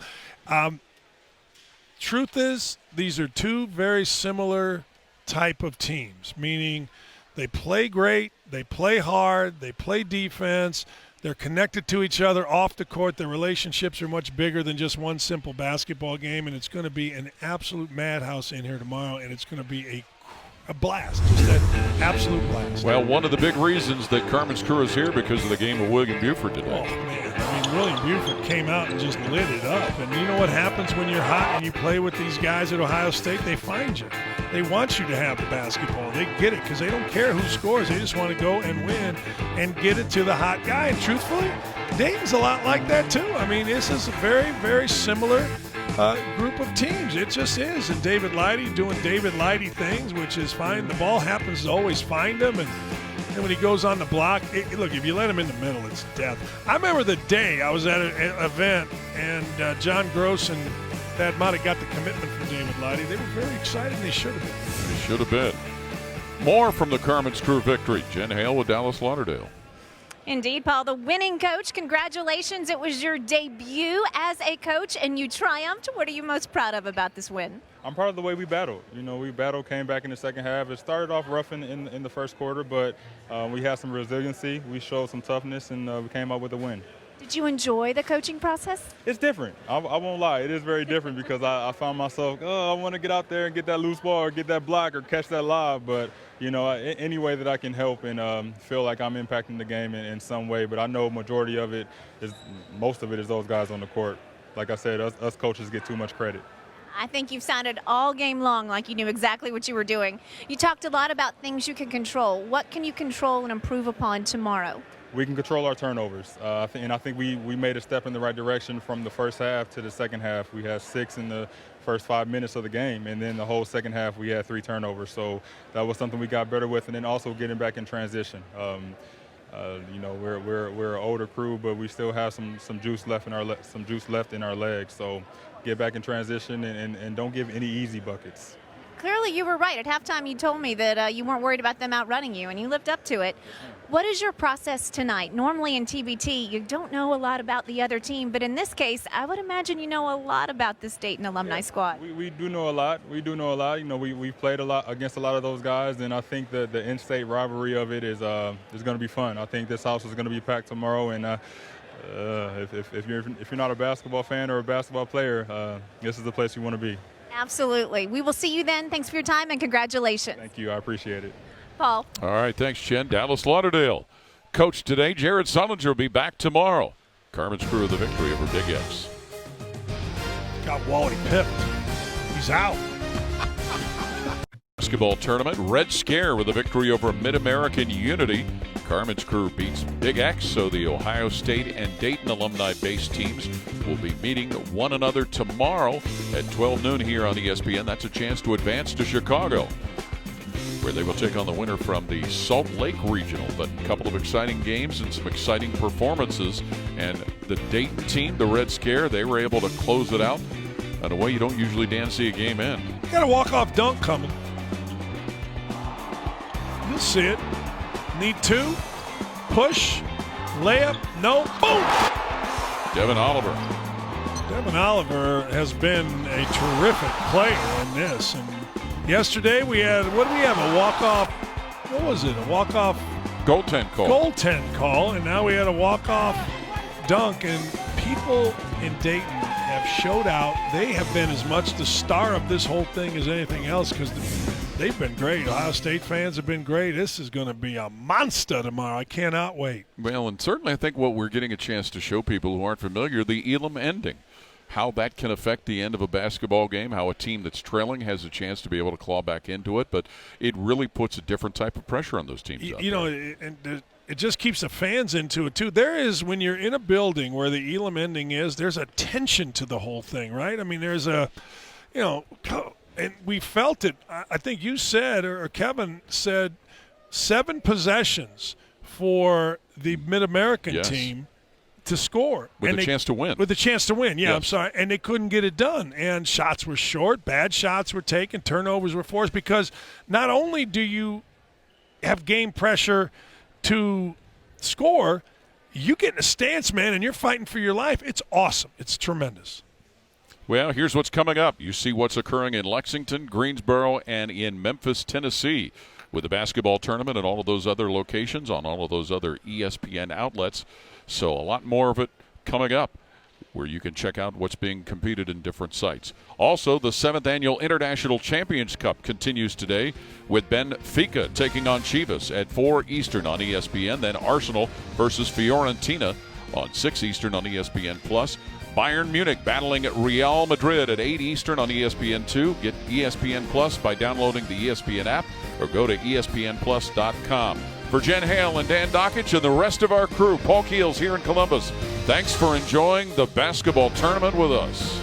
truth is, these are two very similar type of teams, meaning they play great, they play hard, they play defense, they're connected to each other off the court. Their relationships are much bigger than just one simple basketball game, and it's going to be an absolute madhouse in here tomorrow, and it's going to be a blast, just an absolute blast. Well, one of the big reasons that Carmen's crew is here because of the game of William Buford today. Oh, man. William Buford came out and just lit it up. And you know what happens when you're hot and you play with these guys at Ohio State? They find you. They want you to have the basketball. They get it because they don't care who scores. They just want to go and win and get it to the hot guy. And truthfully, Dayton's a lot like that too. I mean, this is a very, very similar group of teams. It just is. And David Lighty doing David Lighty things, which is fine. The ball happens to always find him. And when he goes on the block, look, if you let him in the middle, it's death. I remember the day I was at an event, and John Gross and Thad Motta got the commitment from David Lighty. They were very excited, and they should have been. They should have been. More from the Carmen's crew victory. Jen Hale with Dallas Lauderdale. Indeed, Paul, the winning coach. Congratulations. It was your debut as a coach, and you triumphed. What are you most proud of about this win? I'm proud of the way we battled. We battled, came back in the second half. It started off rough in the first quarter, but we had some resiliency. We showed some toughness, and we came out with a win. Did you enjoy the coaching process? It's different. I won't lie. It is very different because I found myself, I want to get out there and get that loose ball or get that block or catch that lob. But, any way that I can help and feel like I'm impacting the game in some way. But I know majority of it most of it is those guys on the court. Like I said, us coaches get too much credit. I think you've sounded all game long like you knew exactly what you were doing. You talked a lot about things you can control. What can you control and improve upon tomorrow? We can control our turnovers, and I think we made a step in the right direction from the first half to the second half. We had 6 in the first 5 minutes of the game, and then the whole second half we had 3 turnovers. So that was something we got better with, and then also getting back in transition. We're an older crew, but we still have some juice left in our legs. So get back in transition and don't give any easy buckets. Clearly you were right. At halftime you told me that you weren't worried about them outrunning you, and you lived up to it. What is your process tonight? Normally in TBT you don't know a lot about the other team, but in this case I would imagine you know a lot about this Dayton alumni squad. We do know a lot. We do know a lot. We've played a lot against a lot of those guys, and I think the in-state rivalry of it is going to be fun. I think this house is going to be packed tomorrow, and if you're not a basketball fan or a basketball player, this is the place you want to be. Absolutely. We will see you then. Thanks for your time and congratulations. Thank you. I appreciate it. Paul. All right. Thanks, Jen. Dallas Lauderdale. Coach today, Jared Sullinger, will be back tomorrow. Carmen's crew of the victory over Big X. Got Wally pipped. He's out. Basketball tournament, Red Scare with a victory over Mid-American Unity. Carmen's crew beats Big X, so the Ohio State and Dayton alumni-based teams will be meeting one another tomorrow at 12 noon here on ESPN. That's a chance to advance to Chicago. where they will take on the winner from the Salt Lake Regional. But a couple of exciting games and some exciting performances. And the Dayton team, the Red Scare, they were able to close it out in a way you don't usually, Dan, see a game end. Got a walk-off dunk coming. You'll see it. Need two. Push. Layup. No. Boom. Devin Oliver. Devin Oliver has been a terrific player in this. And yesterday we had, what did we have? A walk-off. What was it? A walk-off goaltend call. And now we had a walk-off dunk. And people in Dayton have showed out. They have been as much the star of this whole thing as anything else because they've been great. Ohio State fans have been great. This is going to be a monster tomorrow. I cannot wait. Well, and certainly I think what we're getting a chance to show people who aren't familiar, the Elam ending, how that can affect the end of a basketball game, how a team that's trailing has a chance to be able to claw back into it. But it really puts a different type of pressure on those teams. It just keeps the fans into it, too. There is, when you're in a building where the Elam ending is, there's a tension to the whole thing, right? I mean, there's a, and we felt it. I think you said, or Kevin said, 7 possessions for the Mid-American team to score. With a chance to win. With a chance to win, yeah, yes. I'm sorry. And they couldn't get it done. And shots were short, bad shots were taken, turnovers were forced, because not only do you have game pressure to score, you get in a stance, man, and you're fighting for your life. It's awesome. It's tremendous. Well, here's what's coming up. You see what's occurring in Lexington, Greensboro, and in Memphis, Tennessee, with the basketball tournament and all of those other locations on all of those other ESPN outlets. So a lot more of it coming up, where you can check out what's being competed in different sites. Also, the 7th Annual International Champions Cup continues today with Benfica taking on Chivas at 4 Eastern on ESPN. Then Arsenal versus Fiorentina on 6 Eastern on ESPN+. Bayern Munich battling at Real Madrid at 8 Eastern on ESPN2. Get ESPN Plus by downloading the ESPN app or go to ESPNplus.com. For Jen Hale and Dan Dockich and the rest of our crew, Paul Keels here in Columbus, thanks for enjoying the basketball tournament with us.